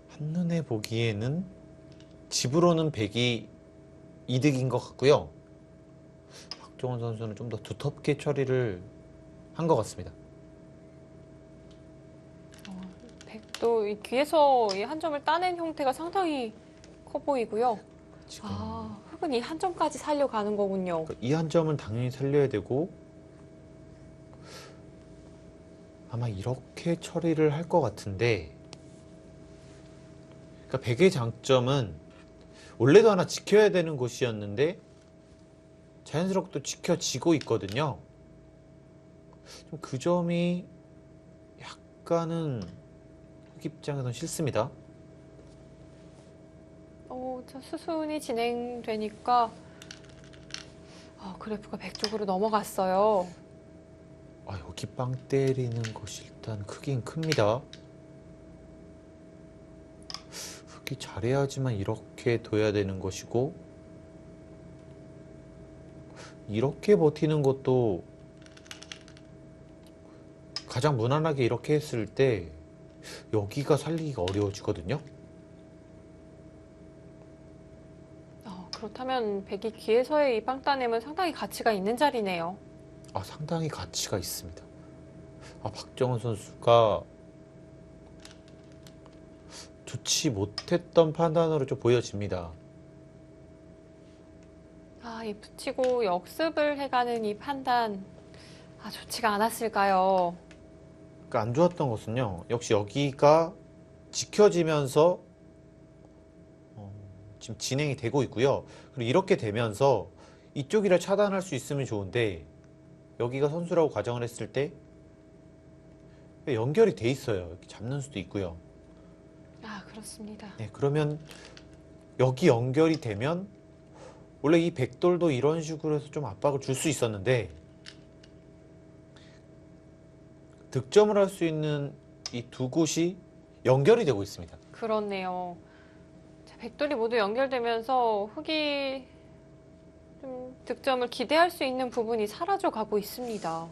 한눈에 보기에는 집으로는 백이 이득인 것 같고요. 박정원 선수는 좀 더 두텁게 처리를 한 것 같습니다. 백도 이 귀에서 이 한 점을 따낸 형태가 상당히 커 보이고요. 지금 흑은 이 한 점까지 살려가는 거군요. 이 한 점은 당연히 살려야 되고 아마 이렇게 처리를 할 것 같은데 그러니까 백의 장점은 원래도 하나 지켜야 되는 곳이었는데 자연스럽게 또 지켜지고 있거든요. 좀 그 점이 약간은 흑 입장에서는 싫습니다. 자, 수순이 진행되니까 그래프가 백 쪽으로 넘어갔어요. 여기 빵 때리는 것이 일단 크긴 큽니다. 흑이 잘해야지만 이렇게 둬야 되는 것이고 이렇게 버티는 것도 가장 무난하게 이렇게 했을 때 여기가 살리기가 어려워지거든요. 그렇다면 백이 귀에서의 이 빵 따냄은 상당히 가치가 있는 자리네요. 상당히 가치가 있습니다. 박정원 선수가 좋지 못했던 판단으로 좀 보여집니다. 이 붙이고 역습을 해가는 이 판단 좋지가 않았을까요? 그러니까 안 좋았던 것은요. 역시 여기가 지켜지면서 지금 진행이 되고 있고요. 그리고 이렇게 되면서 이쪽이라 차단할 수 있으면 좋은데 여기가 선수라고 가정을 했을 때 연결이 돼 있어요. 이렇게 잡는 수도 있고요. 그렇습니다. 네, 그러면 여기 연결이 되면 원래 이 백돌도 이런 식으로 해서 좀 압박을 줄 수 있었는데 득점을 할 수 있는 이 두 곳이 연결이 되고 있습니다. 그렇네요. 자, 백돌이 모두 연결되면서 흑이 좀 득점을 기대할 수 있는 부분이 사라져 가고 있습니다.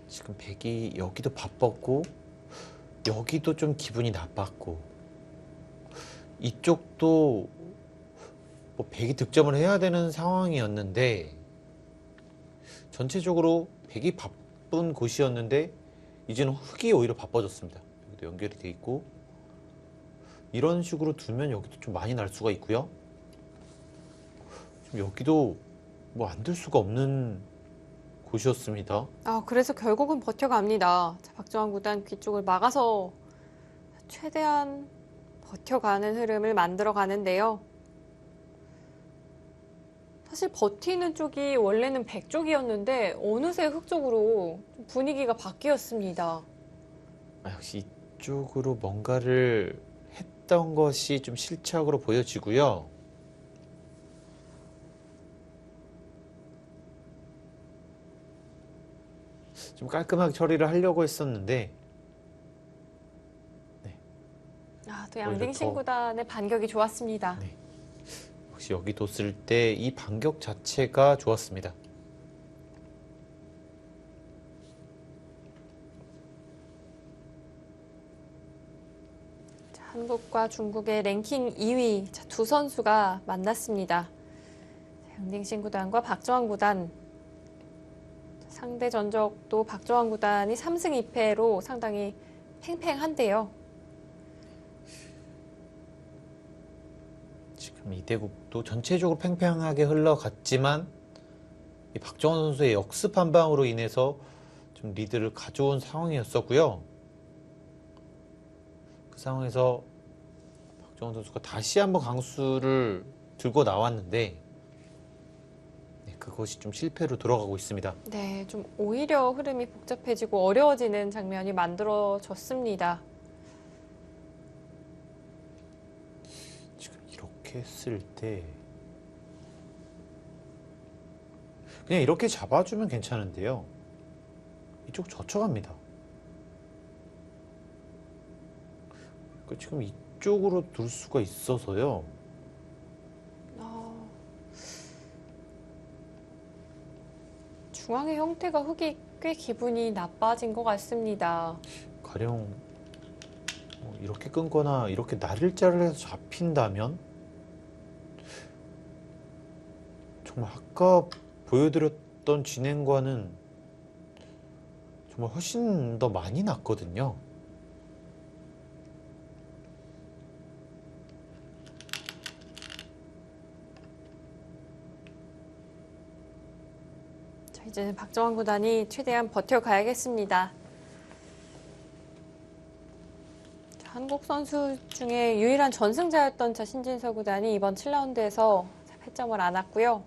지금 백이 여기도 바빴고 여기도 좀 기분이 나빴고 이쪽도 뭐 백이 득점을 해야 되는 상황이었는데 전체적으로 백이 바쁜 곳이었는데 이제는 흑이 오히려 바빠졌습니다. 여기도 연결이 돼 있고 이런 식으로 두면 여기도 좀 많이 날 수가 있고요. 지금 여기도 뭐 안 들 수가 없는 곳이었습니다. 그래서 결국은 버텨갑니다. 자, 박정환 구단 뒤쪽을 막아서 최대한 버텨가는 흐름을 만들어 가는데요. 사실 버티는 쪽이 원래는 백 쪽이었는데 어느새 흑 쪽으로 좀 분위기가 바뀌었습니다. 역시 이쪽으로 뭔가를 했던 것이 좀 실착으로 보여지고요. 좀 깔끔하게 처리를 하려고 했었는데 또 양딩신 구단의 반격이 좋았습니다. 네. 역시 여기 뒀을 때 이 반격 자체가 좋았습니다. 자, 한국과 중국의 랭킹 2위 두 선수가 만났습니다. 양딩신 구단과 박정환 구단. 상대 전적도 박정환 구단이 3승 2패로 상당히 팽팽한데요. 지금 이대국도 전체적으로 팽팽하게 흘러갔지만 이 박정환 선수의 역습 한 방으로 인해서 좀 리드를 가져온 상황이었었고요. 그 상황에서 박정환 선수가 다시 한번 강수를 들고 나왔는데 그것이 좀 실패로 돌아가고 있습니다. 네, 좀 오히려 흐름이 복잡해지고 어려워지는 장면이 만들어졌습니다. 지금 이렇게 했을 때 그냥 이렇게 잡아주면 괜찮은데요. 이쪽 젖혀갑니다. 지금 이쪽으로 둘 수가 있어서요. 중앙의 형태가 흑이 꽤 기분이 나빠진 것 같습니다. 가령 이렇게 끊거나 이렇게 날일자를 해서 잡힌다면 정말 아까 보여드렸던 진행과는 정말 훨씬 더 많이 났거든요. 자, 이제는 박정환 구단이 최대한 버텨가야겠습니다. 자, 한국 선수 중에 유일한 전승자였던 신진서 구단이 이번 7라운드에서 패점을 안았고요.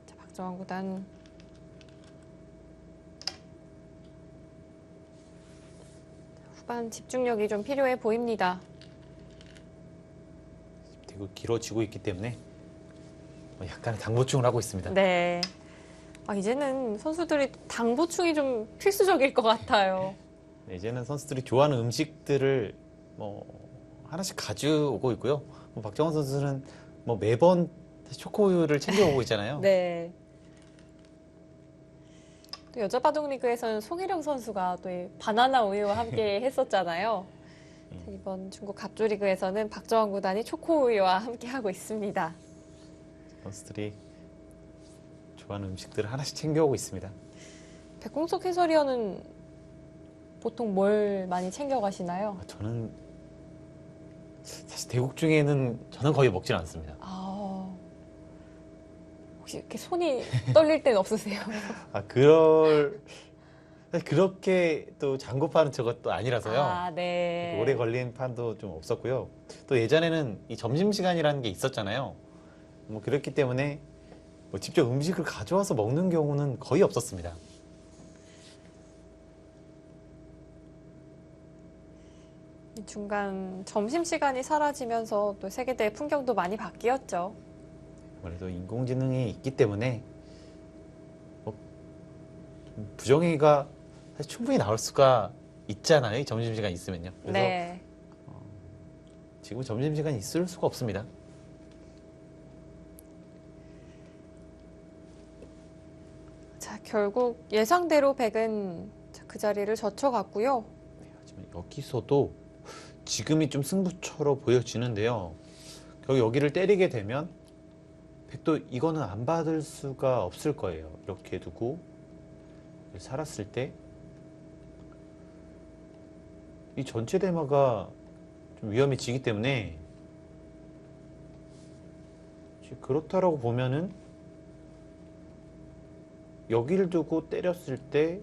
자, 박정환 구단 후반 집중력이 좀 필요해 보입니다. 되게 길어지고 있기 때문에 약간의 당 보충을 하고 있습니다. 네. 이제는 선수들이 당 보충이 좀 필수적일 것 같아요. 네, 이제는 선수들이 좋아하는 음식들을 하나씩 가져오고 있고요. 박정환 선수는 매번 초코우유를 챙겨오고 있잖아요. 네. 또 여자 바둑리그에서는 송혜령 선수가 또 이 바나나 우유와 함께 했었잖아요. 이번 중국 갑조리그에서는 박정환 구단이 초코우유와 함께 하고 있습니다. 선수들이 좋아하는 음식들을 하나씩 챙겨오고 있습니다. 백공석 해설위원은 보통 뭘 많이 챙겨가시나요? 저는 사실 대국 중에는 저는 거의 먹지는 않습니다. 혹시 이렇게 손이 떨릴 땐 없으세요? 그렇게 또 장고파는 저것도 아니라서요. 네. 오래 걸린 판도 좀 없었고요. 또 예전에는 이 점심시간이라는 게 있었잖아요. 그렇기 때문에 직접 음식을 가져와서 먹는 경우는 거의 없었습니다. 중간 점심시간이 사라지면서 또 세계대회 풍경도 많이 바뀌었죠. 아무래도 인공지능이 있기 때문에 부정행위가 사실 충분히 나올 수가 있잖아요. 이 점심시간 있으면요. 그래서 네. 지금 점심시간이 있을 수가 없습니다. 자, 결국 예상대로 백은 그 자리를 젖혀갔고요. 하지만 여기서도 지금이 좀 승부처로 보여지는데요. 결국 여기를 때리게 되면 백도 이거는 안 받을 수가 없을 거예요. 이렇게 두고 살았을 때 이 전체 대마가 좀 위험해지기 때문에 그렇다라고 보면은 여기를 두고 때렸을 때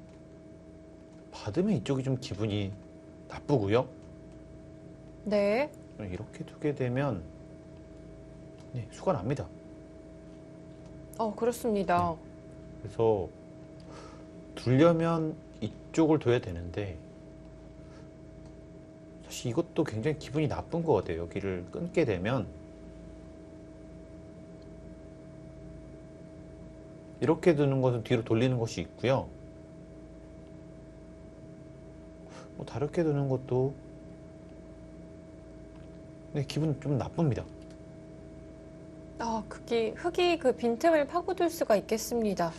받으면 이쪽이 좀 기분이 나쁘고요. 네. 이렇게 두게 되면 네, 수가 납니다. 그렇습니다. 그래서 두려면 이쪽을 둬야 되는데 사실 이것도 굉장히 기분이 나쁜 것 같아요. 여기를 끊게 되면 이렇게 두는 것은 뒤로 돌리는 것이 있고요. 뭐 다르게 두는 것도 네, 기분 좀 나쁩니다. 흙이 그 빈틈을 파고들 수가 있겠습니다.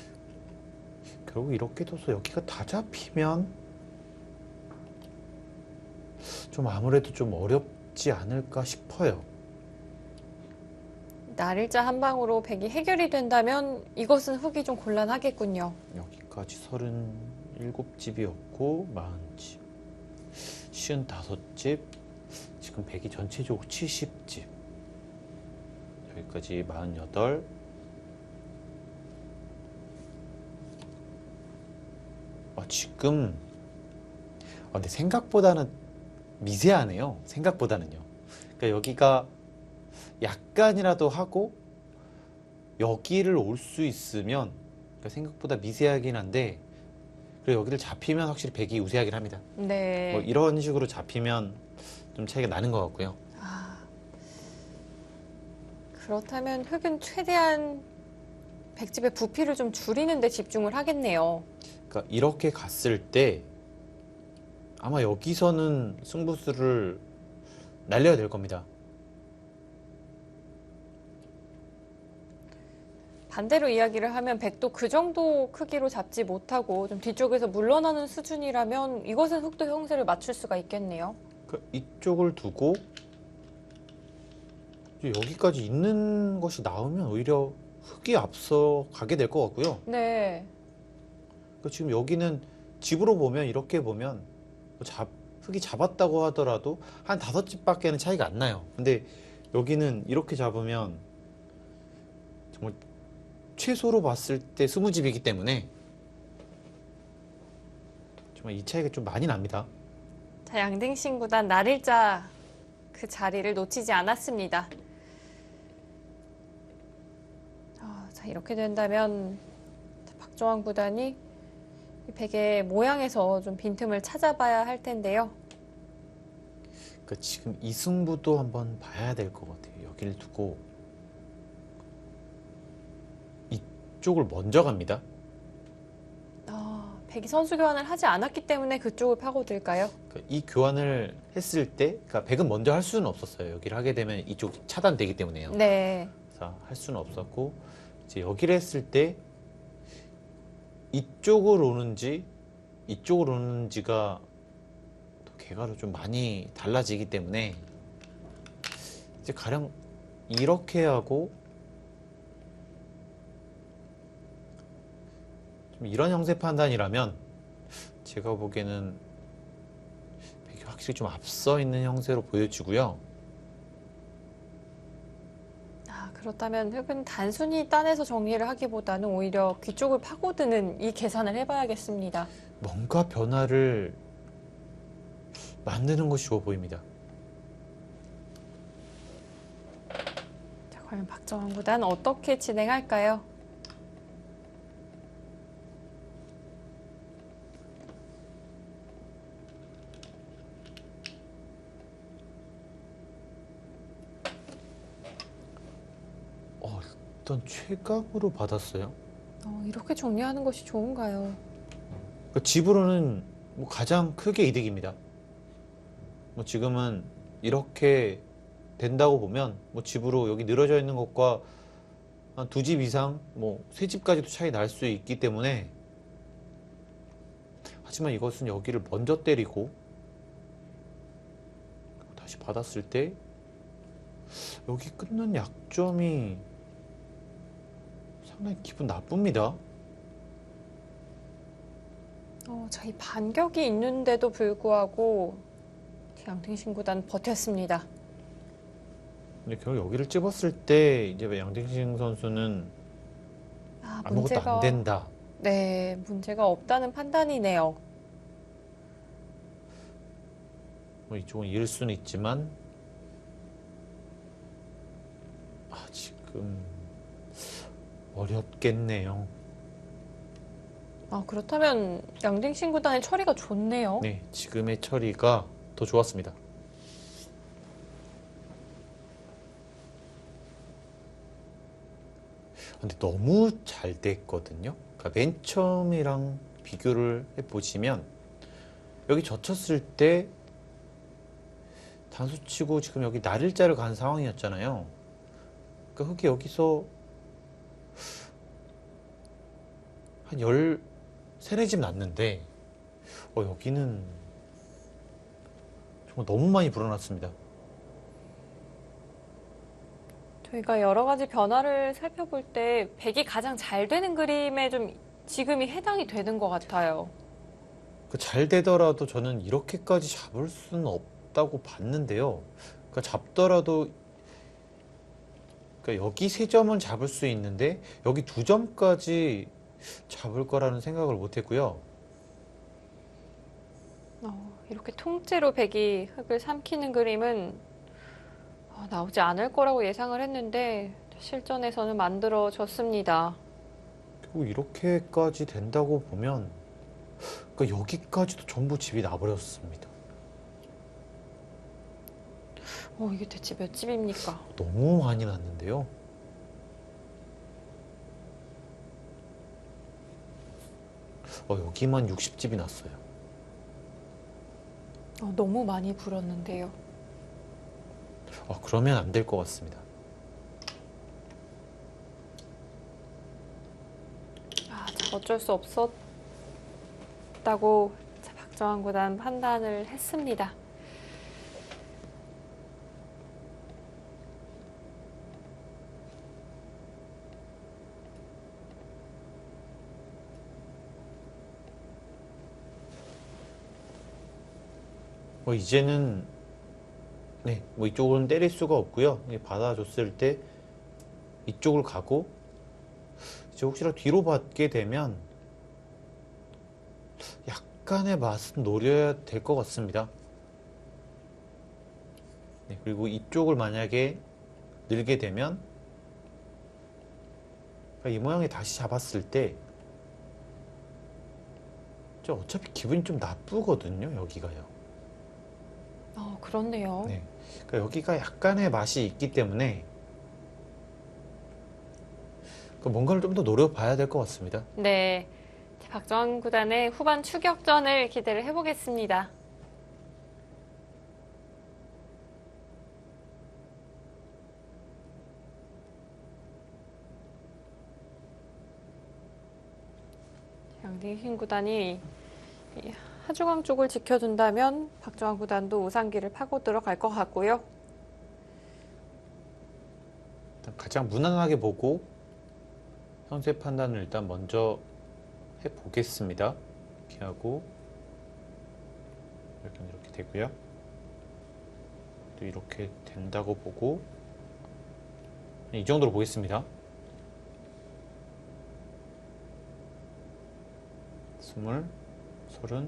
결국 이렇게 둬서 여기가 다 잡히면 좀 아무래도 좀 어렵지 않을까 싶어요. 날일자 한 방으로 백이 해결이 된다면 이것은 흙이 좀 곤란하겠군요. 여기까지 37집이었고 40집, 55집, 지금 백이 전체적으로 70집, 여기까지 48. 지금 근데 생각보다는 미세하네요. 생각보다는요. 그러니까 여기가 약간이라도 하고 여기를 올 수 있으면 그러니까 생각보다 미세하긴 한데 그리고 여기를 잡히면 확실히 백이 우세하긴 합니다. 네. 뭐 이런 식으로 잡히면 좀 차이가 나는 것 같고요. 그렇다면 흙은 최대한 백집의 부피를 좀 줄이는 데 집중을 하겠네요. 그러니까 이렇게 갔을 때 아마 여기서는 승부수를 날려야 될 겁니다. 반대로 이야기를 하면 백도 그 정도 크기로 잡지 못하고 좀 뒤쪽에서 물러나는 수준이라면 이것은 흙도 형세를 맞출 수가 있겠네요. 그러니까 이쪽을 두고 이제 여기까지 있는 것이 나오면 오히려 흙이 앞서 가게 될 것 같고요. 네. 그러니까 지금 여기는 집으로 보면 이렇게 보면 흙이 잡았다고 하더라도 한 5집밖에는 차이가 안 나요. 근데 여기는 이렇게 잡으면 정말 최소로 봤을 때 20집이기 때문에 정말 이 차이가 좀 많이 납니다. 자, 양등신 구단 날일자 그 자리를 놓치지 않았습니다. 자, 이렇게 된다면 박정환 구단이 이 백의 모양에서 좀 빈틈을 찾아봐야 할 텐데요. 그러니까 지금 이 승부도 한번 봐야 될 것 같아요. 여기를 두고 이쪽을 먼저 갑니다. 백이 선수 교환을 하지 않았기 때문에 그쪽을 파고들까요? 그러니까 이 교환을 했을 때, 그러니까 백은 먼저 할 수는 없었어요. 여기를 하게 되면 이쪽 차단되기 때문에요. 네. 자, 할 수는 없었고 이제 여기를 했을 때 이쪽으로 오는지 이쪽으로 오는지가 또 개가로 좀 많이 달라지기 때문에 이제 가령 이렇게 하고 좀 이런 형세 판단이라면 제가 보기에는 백이 확실히 좀 앞서 있는 형세로 보여지고요. 그렇다면 흙은 단순히 따내서 정리를 하기보다는 오히려 귀 쪽을 파고드는 이 계산을 해봐야겠습니다. 뭔가 변화를 만드는 것이 좋아 보입니다. 자, 과연 박정환 구단 어떻게 진행할까요? 일단 최강으로 받았어요. 이렇게 정리하는 것이 좋은가요? 그러니까 집으로는 뭐 가장 크게 이득입니다. 뭐 지금은 이렇게 된다고 보면 뭐 집으로 여기 늘어져 있는 것과 한 2집 이상, 뭐 3집까지도 차이 날 수 있기 때문에 하지만 이것은 여기를 먼저 때리고 다시 받았을 때 여기 끊는 약점이 상당히 기분 나쁩니다. 자, 이 반격이 있는데도 불구하고 양등신 구단 버텼습니다. 근데 결국 여기를 찝었을 때 이제 양딩싱 선수는 아무것도 안 된다. 네, 문제가 없다는 판단이네요. 뭐 이쪽은 이을 수는 있지만 지금 어렵겠네요. 그렇다면 양등신 구단의 처리가 좋네요. 네, 지금의 처리가 더 좋았습니다. 근데 너무 잘 됐거든요. 그러니까 맨 처음이랑 비교를 해보시면 여기 젖혔을 때 단수치고 지금 여기 날일자를 간 상황이었잖아요. 그러니까 흙이 여기서 한 13집 났는데 여기는 정말 너무 많이 불어났습니다. 저희가 여러 가지 변화를 살펴볼 때 백이 가장 잘 되는 그림에 좀 지금이 해당이 되는 것 같아요. 잘 되더라도 저는 이렇게까지 잡을 수는 없다고 봤는데요. 그러니까 잡더라도 그러니까 여기 3점은 잡을 수 있는데 여기 2점까지 잡을 거라는 생각을 못 했고요. 이렇게 통째로 백이 흙을 삼키는 그림은 나오지 않을 거라고 예상을 했는데 실전에서는 만들어졌습니다. 결국 이렇게까지 된다고 보면 그러니까 여기까지도 전부 집이 나버렸습니다. 이게 대체 몇 집입니까? 너무 많이 났는데요. 여기만 60집이 났어요. 너무 많이 불었는데요. 그러면 안 될 것 같습니다. 자, 어쩔 수 없었다고 박정환 구단 판단을 했습니다. 이제는 네, 이쪽은 때릴 수가 없고요. 받아줬을 때 이쪽을 가고 이제 혹시라도 뒤로 받게 되면 약간의 맛은 노려야 될 것 같습니다. 네, 그리고 이쪽을 만약에 늘게 되면 이 모양이 다시 잡았을 때 어차피 기분이 좀 나쁘거든요. 여기가요. 그렇네요. 네, 그러니까 여기가 약간의 맛이 있기 때문에 뭔가를 좀 더 노려봐야 될 것 같습니다. 네, 박정환 구단의 후반 추격전을 기대를 해보겠습니다. 양딩신 구단이 하중앙 쪽을 지켜준다면 박정환 구단도 우상기를 파고 들어갈 것 같고요. 일단 가장 무난하게 보고 선수의 판단을 일단 먼저 해보겠습니다. 이렇게 하고 이렇게 되고요. 또 이렇게 된다고 보고 이 정도로 보겠습니다. 20, 30,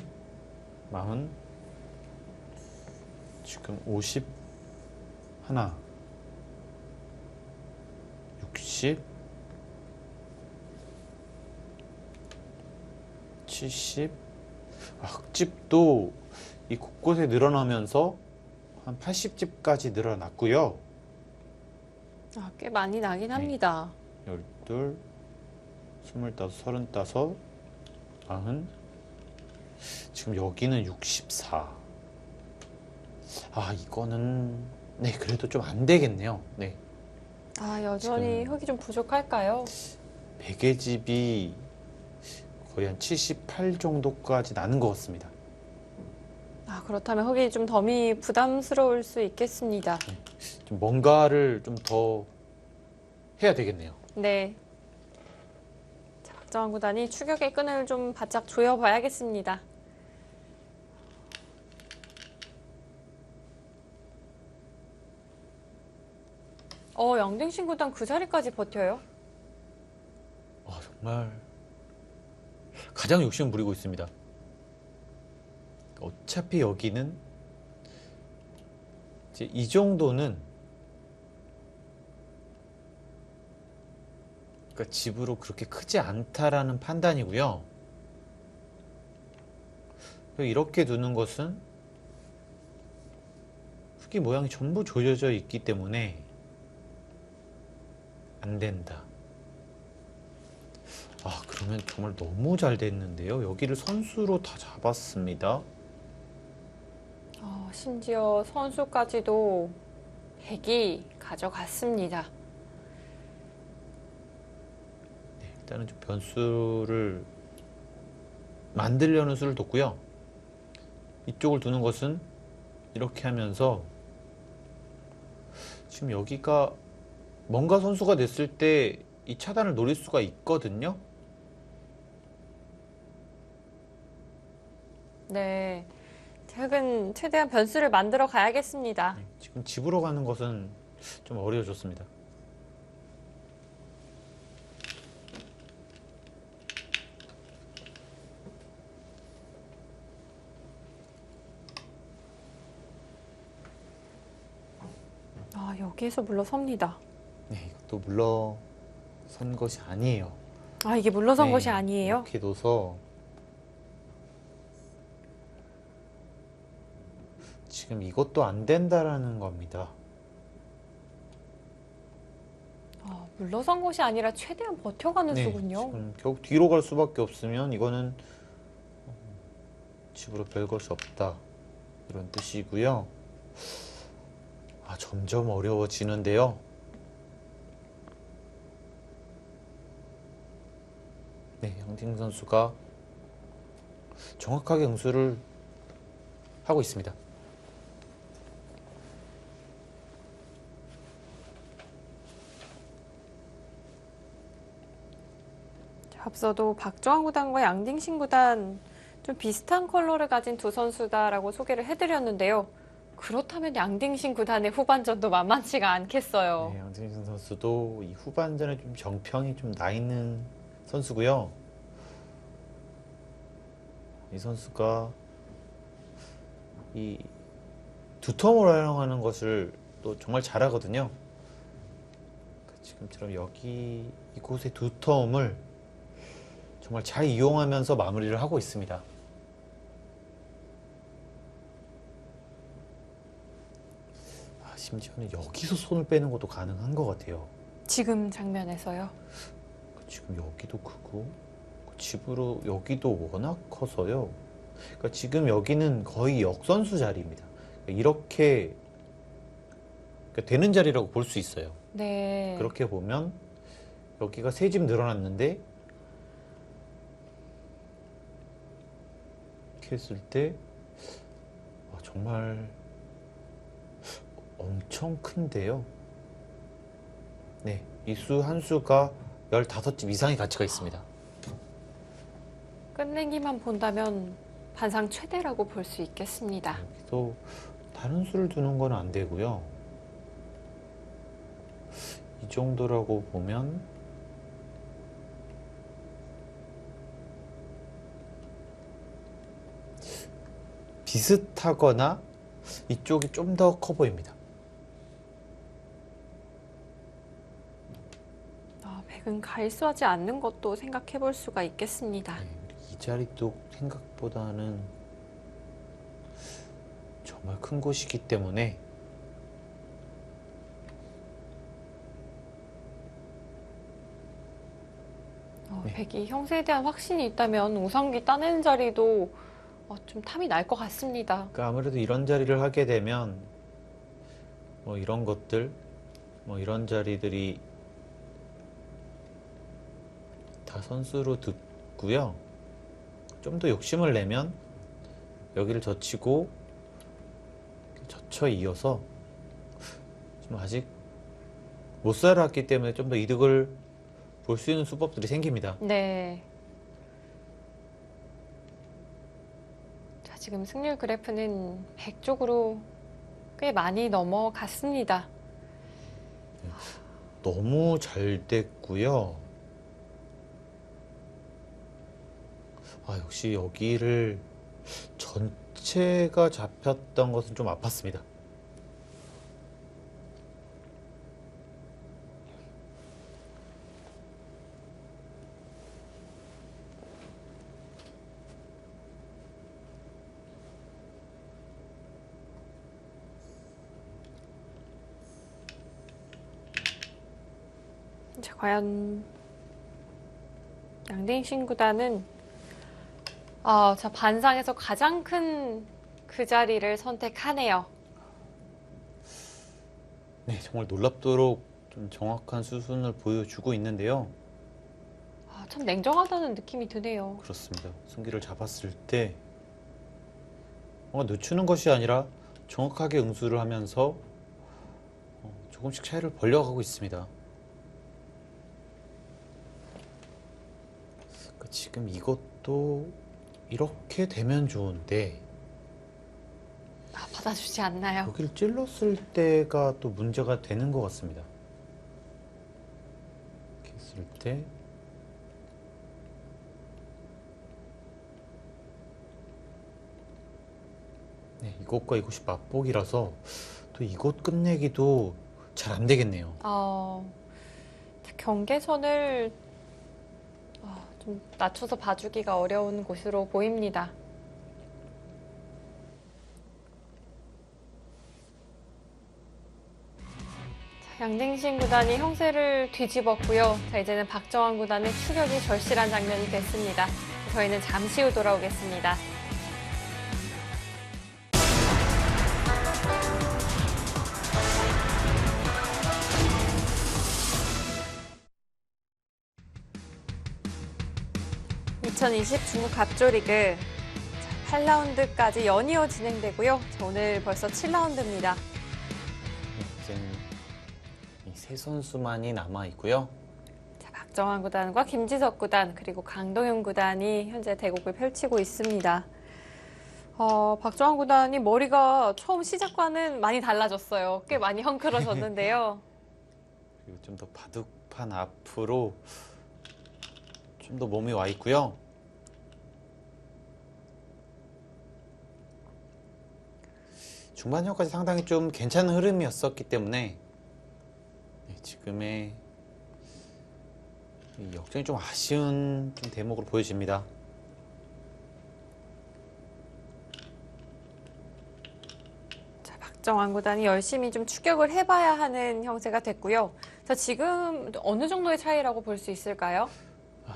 40, 지금 50, 하나, 60, 70. 흙집도 이 곳곳에 늘어나면서 한 80집까지 늘어났고요. 꽤 많이 나긴 합니다. 12, 25, 35, 40. 지금 여기는 64. 이거는 네, 그래도 좀 안 되겠네요. 네. 여전히 지금 흙이 좀 부족할까요? 베개 집이 거의 한 78 정도까지 나는 것 같습니다. 아, 그렇다면 흑이 좀 덤이 부담스러울 수 있겠습니다. 좀 뭔가를 좀 더 해야 되겠네요. 네. 자, 박정환 구단이 추격의 끈을 좀 바짝 조여봐야겠습니다. 양딩신 구단 그 자리까지 버텨요? 정말 가장 욕심을 부리고 있습니다. 어차피 여기는 이제 이 정도는 그러니까 집으로 그렇게 크지 않다라는 판단이고요. 이렇게 두는 것은 흙이 모양이 전부 조여져 있기 때문에 안 된다. 그러면 정말 너무 잘 됐는데요. 여기를 선수로 다 잡았습니다. 심지어 선수까지도 백이 가져갔습니다. 네, 일단은 좀 변수를 만들려는 수를 뒀고요. 이쪽을 두는 것은 이렇게 하면서 지금 여기가 뭔가 선수가 됐을 때 이 차단을 노릴 수가 있거든요. 네. 흑은 최대한 변수를 만들어 가야겠습니다. 네, 지금 집으로 가는 것은 좀 어려워졌습니다. 여기에서 물러섭니다. 네, 이것도 물러선 것이 아니에요. 이게 물러선 네, 것이 아니에요? 이렇게 둬서 지금 이것도 안 된다라는 겁니다. 물러선 것이 아니라 최대한 버텨가는 네, 수군요. 지금 결국 뒤로 갈 수밖에 없으면 이거는 집으로 별 것이 없다 이런 뜻이고요. 점점 어려워지는데요. 네, 양팀 선수가 정확하게 응수를 하고 있습니다. 앞서도 박정환 구단과 양딩신 구단 좀 비슷한 컬러를 가진 두 선수다라고 소개를 해드렸는데요. 그렇다면 양딩신 구단의 후반전도 만만치가 않겠어요. 네, 양팀 선수도 이 후반전에 좀 정평이 좀 나 있는 선수고요. 이 선수가 이 두텀을 활용하는 것을 또 정말 잘하거든요. 지금처럼 여기 이곳의 두텀을 정말 잘 이용하면서 마무리를 하고 있습니다. 심지어는 여기서 손을 빼는 것도 가능한 것 같아요. 지금 장면에서요? 지금 여기도 크고 집으로 여기도 워낙 커서요. 그러니까 지금 여기는 거의 역선수 자리입니다. 이렇게 그러니까 되는 자리라고 볼 수 있어요. 네. 그렇게 보면 여기가 세 집 늘어났는데 이렇게 했을 때 정말 엄청 큰데요. 네, 이 수 한 수가 15집 이상의 가치가 있습니다. 끝내기만 본다면 반상 최대라고 볼 수 있겠습니다. 여기도 다른 수를 두는 건 안 되고요. 이 정도라고 보면 비슷하거나 이쪽이 좀 더 커 보입니다. 백은 가일수하지 않는 것도 생각해 볼 수가 있겠습니다. 네, 이 자리도 생각보다는 정말 큰 곳이기 때문에 네. 백이 형세에 대한 확신이 있다면 우상기 따내는 자리도 좀 탐이 날 것 같습니다. 그러니까 아무래도 이런 자리를 하게 되면 뭐 이런 것들 뭐 이런 자리들이 다 선수로 듣고요. 좀 더 욕심을 내면 여기를 젖히고 젖혀 이어서 좀 아직 못 살았기 때문에 좀 더 이득을 볼 수 있는 수법들이 생깁니다. 네. 자, 지금 승률 그래프는 100 쪽으로 꽤 많이 넘어갔습니다. 너무 잘 됐고요. 아, 역시 여기를 전체가 잡혔던 것은 좀 아팠습니다. 자, 과연 양딩신 구단은 자, 반상에서 가장 큰 그 자리를 선택하네요. 네, 정말 놀랍도록 좀 정확한 수순을 보여주고 있는데요. 참 냉정하다는 느낌이 드네요. 그렇습니다. 승기를 잡았을 때 뭔가 늦추는 것이 아니라 정확하게 응수를 하면서 조금씩 차이를 벌려가고 있습니다. 그러니까 지금 이것도 이렇게 되면 좋은데 받아주지 않나요? 여기를 찔렀을 때가 또 문제가 되는 것 같습니다. 이렇게 했을 때 네, 이것과 이것이 맞복이라서 또 이것 끝내기도 잘 안 되겠네요. 경계선을 좀 낮춰서 봐주기가 어려운 곳으로 보입니다. 자, 양딩신 구단이 형세를 뒤집었고요. 자, 이제는 박정환 구단의 추격이 절실한 장면이 됐습니다. 저희는 잠시 후 돌아오겠습니다. (2020) 중국 갑조리그 8라운드까지 연이어 진행되고요. 자, 오늘 벌써 7라운드입니다. 이제는 이 세 선수만이 남아 있고요. 자, 박정환 구단과 김지석 구단 그리고 강동윤 구단이 현재 대국을 펼치고 있습니다. 박정환 구단이 머리가 처음 시작과는 많이 달라졌어요. 꽤 많이 헝클어졌는데요. 그리고 좀 더 바둑판 앞으로 좀 더 몸이 와 있고요. 중반전까지 상당히 좀 괜찮은 흐름이었었기 때문에 네, 지금의 이 역전이 좀 아쉬운 좀 대목으로 보여집니다. 자, 박정환 구단이 열심히 좀 추격을 해봐야 하는 형세가 됐고요. 자, 지금 어느 정도의 차이라고 볼 수 있을까요?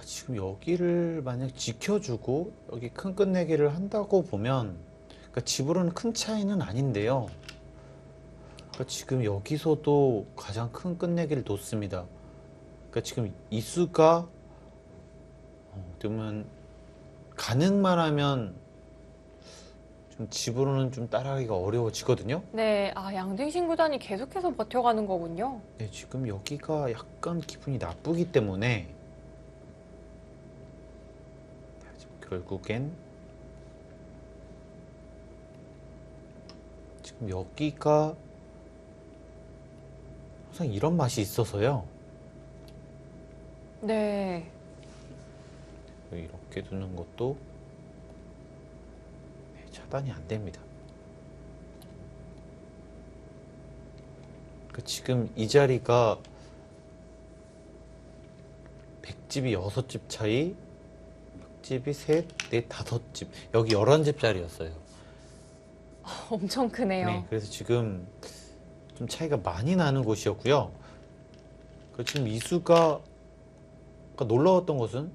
지금 여기를 만약 지켜주고 여기 큰 끝내기를 한다고 보면 그러니까 집으로는 큰 차이는 아닌데요. 그러니까 지금 여기서도 가장 큰 끝내기를 놓습니다. 그러니까 지금 이 수가 그러면 가능만 하면 좀 집으로는 좀 따라가기가 어려워지거든요. 네, 양딩신 구단이 계속해서 버텨가는 거군요. 네, 지금 여기가 약간 기분이 나쁘기 때문에 결국엔 지금 여기가 항상 이런 맛이 있어서요. 네. 이렇게 두는 것도 차단이 안 됩니다. 지금 이 자리가 100집이 6집 차이, 100집이 3, 4, 5집, 여기 11집 짜리였어요. 엄청 크네요. 네, 그래서 지금 좀 차이가 많이 나는 곳이었고요. 지금 이수가 놀라웠던 것은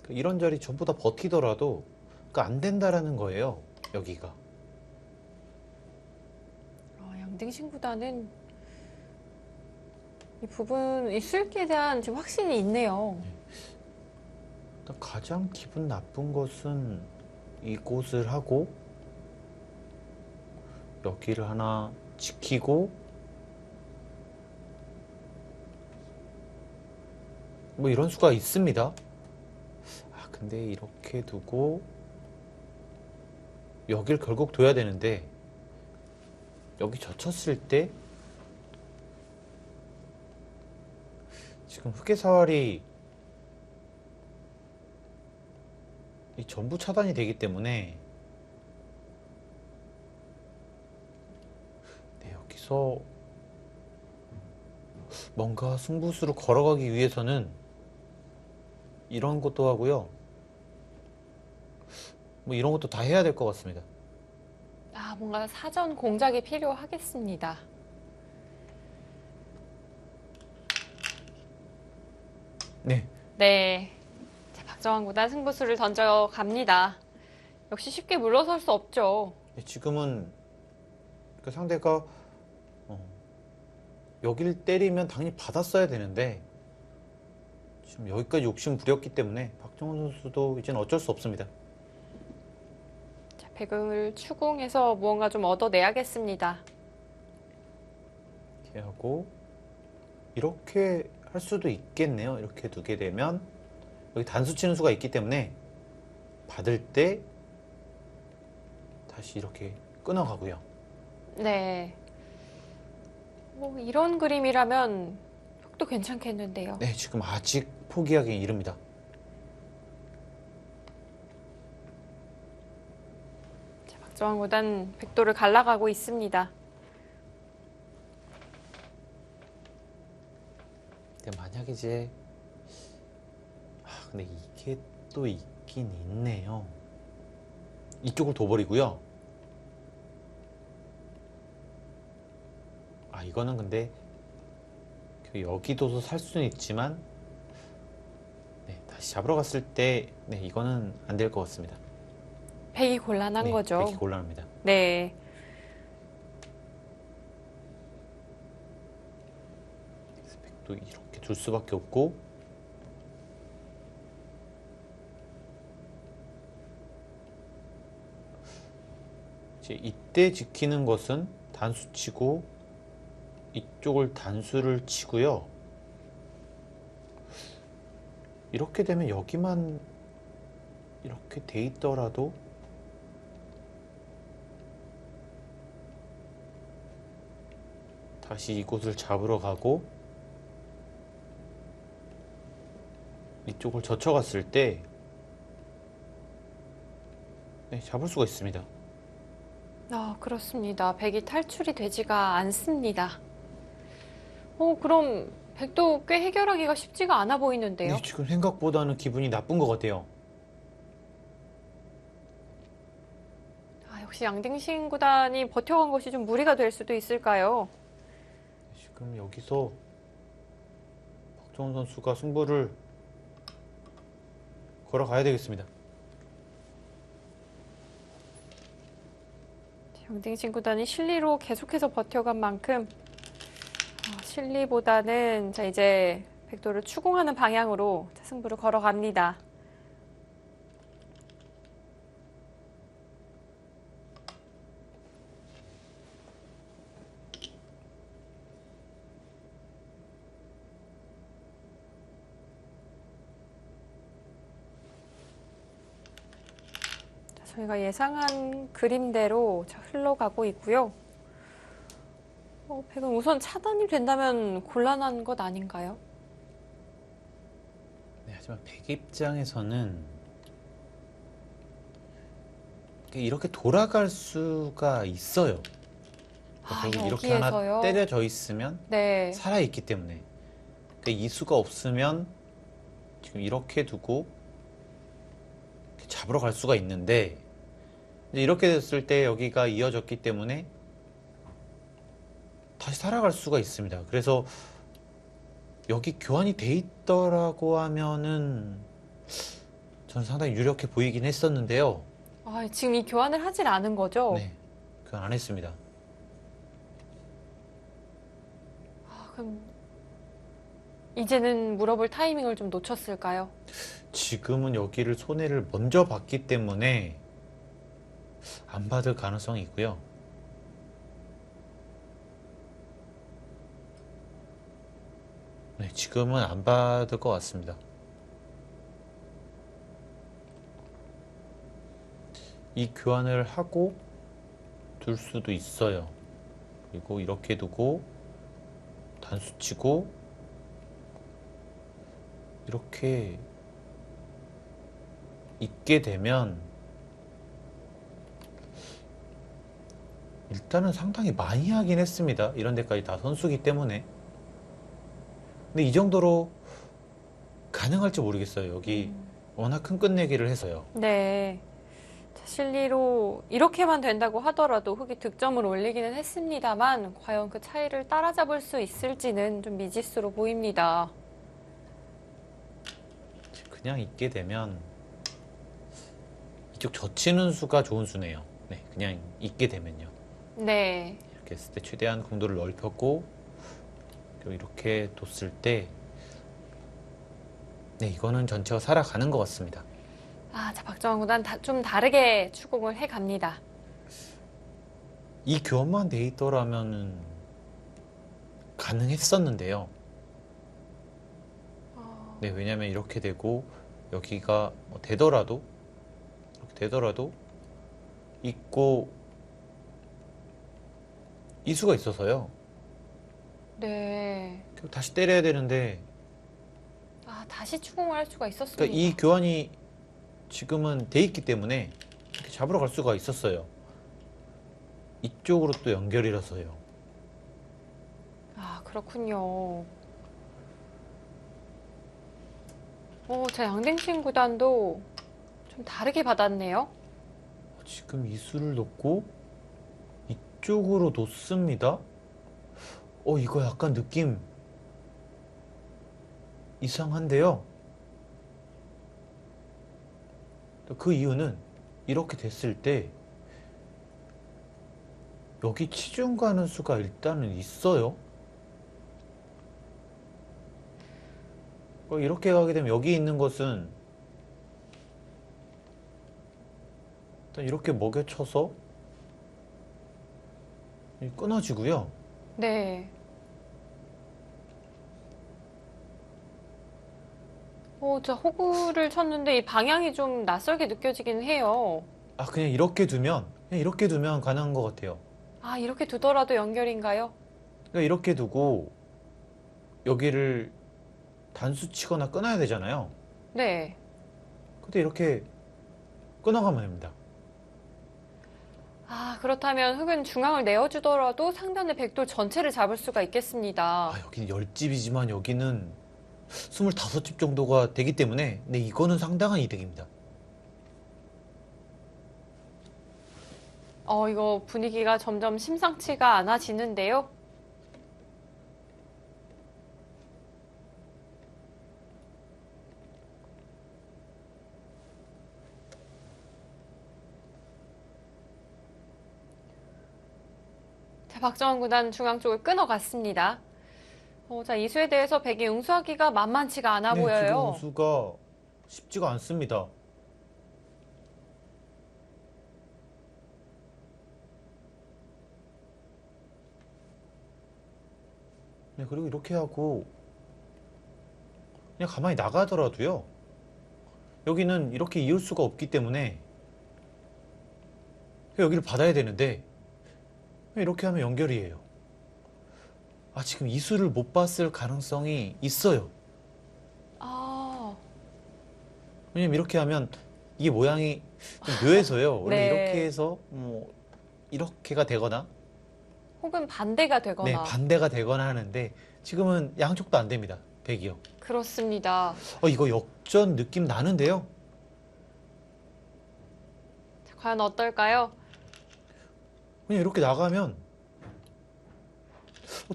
이런 자리 전부 다 버티더라도 안 된다라는 거예요. 여기가. 양딩신 구단은 이 부분, 이 수익에 대한 지금 확신이 있네요. 일단 가장 기분 나쁜 것은 이곳을 하고 여기를 하나 지키고 뭐 이런 수가 있습니다. 아, 근데 이렇게 두고 여길 결국 둬야 되는데 여기 젖혔을 때 지금 흑해사활이 이 전부 차단이 되기 때문에 네, 여기서 뭔가 승부수로 걸어가기 위해서는 이런 것도 하고요. 뭐 이런 것도 다 해야 될 것 같습니다. 아, 뭔가 사전 공작이 필요하겠습니다. 네, 네. 자, 박정환 구단 승부수를 던져갑니다. 역시 쉽게 물러설 수 없죠. 지금은 그 상대가 여길 때리면 당연히 받았어야 되는데 지금 여기까지 욕심 부렸기 때문에 박정원 선수도 이제는 어쩔 수 없습니다. 자, 백을 추궁해서 무언가 좀 얻어내야겠습니다. 이렇게 하고 이렇게 할 수도 있겠네요. 이렇게 두게 되면 여기 단수 치는 수가 있기 때문에 받을 때 다시 이렇게 끊어가고요. 네. 뭐 이런 그림이라면 또 괜찮겠는데요. 네, 지금 아직 포기하기 이릅니다. 자, 박정환 구단 백도를 갈라가고 있습니다. 근데 만약에 이제 근데 이게 또 있긴 있네요. 이쪽을 둬버리고요. 이거는 근데 여기 둬서 살 수는 있지만 네, 다시 잡으러 갔을 때 네, 이거는 안 될 것 같습니다. 백이 곤란한 네, 거죠. 백이 곤란합니다. 네. 그래서 백도 이렇게 둘 수밖에 없고 이제 이때 지키는 것은 단수 치고 이쪽을 단수를 치고요. 이렇게 되면 여기만 이렇게 돼 있더라도 다시 이곳을 잡으러 가고 이쪽을 젖혀갔을 때 네, 잡을 수가 있습니다. 그렇습니다. 백이 탈출이 되지가 않습니다. 그럼 백도 꽤 해결하기가 쉽지가 않아 보이는데요. 네, 지금 생각보다는 기분이 나쁜 것 같아요. 역시 양딩신 구단이 버텨간 것이 좀 무리가 될 수도 있을까요? 지금 여기서 박정원 선수가 승부를 걸어가야 되겠습니다. 양딩신 구단이 실리로 계속해서 버텨간 만큼 실리보다는 자 이제 백도를 추궁하는 방향으로 승부를 걸어갑니다. 저희가 예상한 그림대로 흘러가고 있고요. 백은 우선 차단이 된다면 곤란한 것 아닌가요? 네, 하지만 백 입장에서는 이렇게 돌아갈 수가 있어요. 결국 이렇게 하나 여기에서요? 때려져 있으면 네. 살아있기 때문에 이 수가 없으면 지금 이렇게 두고 이렇게 잡으러 갈 수가 있는데 이제 이렇게 됐을 때 여기가 이어졌기 때문에 다시 살아갈 수가 있습니다. 그래서 여기 교환이 돼 있더라고 하면은 저는 상당히 유력해 보이긴 했었는데요. 지금 이 교환을 하질 않은 거죠? 네, 교환 안 했습니다. 그럼 이제는 물어볼 타이밍을 좀 놓쳤을까요? 지금은 여기를 손해를 먼저 봤기 때문에 안 받을 가능성이 있고요. 네, 지금은 안 받을 것 같습니다. 이 교환을 하고 둘 수도 있어요. 그리고 이렇게 두고 단수 치고 이렇게 있게 되면 일단은 상당히 많이 하긴 했습니다. 이런 데까지 다 선수기 때문에. 근데 이 정도로 가능할지 모르겠어요. 여기 워낙 큰 끝내기를 해서요. 네. 자, 실리로 이렇게만 된다고 하더라도 흑이 득점을 올리기는 했습니다만 과연 그 차이를 따라잡을 수 있을지는 좀 미지수로 보입니다. 그냥 있게 되면 이쪽 젖히는 수가 좋은 수네요. 네, 그냥 있게 되면요. 네. 이렇게 했을 때 최대한 공도를 넓혔고 그리고 이렇게 뒀을 때 네, 이거는 전체가 살아가는 것 같습니다. 아, 자, 박정환 구단 좀 다르게 추궁을 해 갑니다. 이 교환만 돼 있더라면은 가능했었는데요. 네, 왜냐면 이렇게 되고 여기가 뭐 되더라도 이렇게 되더라도 있고 이수가 있어서요. 네. 결국 다시 때려야 되는데 아, 다시 추궁을 할 수가 있었습니다. 그러니까 이 교환이 지금은 돼 있기 때문에 이렇게 잡으러 갈 수가 있었어요. 이쪽으로 또 연결이라서요. 아, 그렇군요. 제 양댕신 구단도 좀 다르게 받았네요. 지금 이수를 놓고 이쪽으로 놓습니다. 이거 약간 느낌 이상한데요. 그 이유는 이렇게 됐을 때 여기 치중 가는 수가 일단은 있어요. 이렇게 가게 되면 여기 있는 것은 일단 이렇게 먹여쳐서 끊어지고요. 네. 저 호구를 쳤는데 이 방향이 좀 낯설게 느껴지긴 해요. 그냥 이렇게 두면 가능한 것 같아요. 아, 이렇게 두더라도 연결인가요? 그러니까 이렇게 두고 여기를 단수 치거나 끊어야 되잖아요. 네. 근데 이렇게 끊어가면 됩니다. 아, 그렇다면 흑은 중앙을 내어주더라도 상단의 백돌 전체를 잡을 수가 있겠습니다. 여기는 10집이지만 여기는 25집 정도가 되기 때문에 네, 이거는 상당한 이득입니다. 이거 분위기가 점점 심상치가 않아지는데요. 자, 박정환 구단 중앙 쪽을 끊어갔습니다. 자, 이수에 대해서 백이 응수하기가 만만치가 않아 네, 지금 보여요. 우수가 쉽지가 않습니다. 네, 그리고 이렇게 하고 그냥 가만히 나가더라도요. 여기는 이렇게 이을 수가 없기 때문에 여기를 받아야 되는데 이렇게 하면 연결이에요. 지금 이수를 못 봤을 가능성이 있어요. 아, 왜냐면 이렇게 하면 이게 모양이 좀 묘해서요. 원래 네. 이렇게 해서 뭐 이렇게가 되거나 혹은 반대가 되거나. 네, 반대가 되거나 하는데 지금은 양쪽도 안 됩니다. 백이요. 그렇습니다. 이거 역전 느낌 나는데요. 자, 과연 어떨까요? 그냥 이렇게 나가면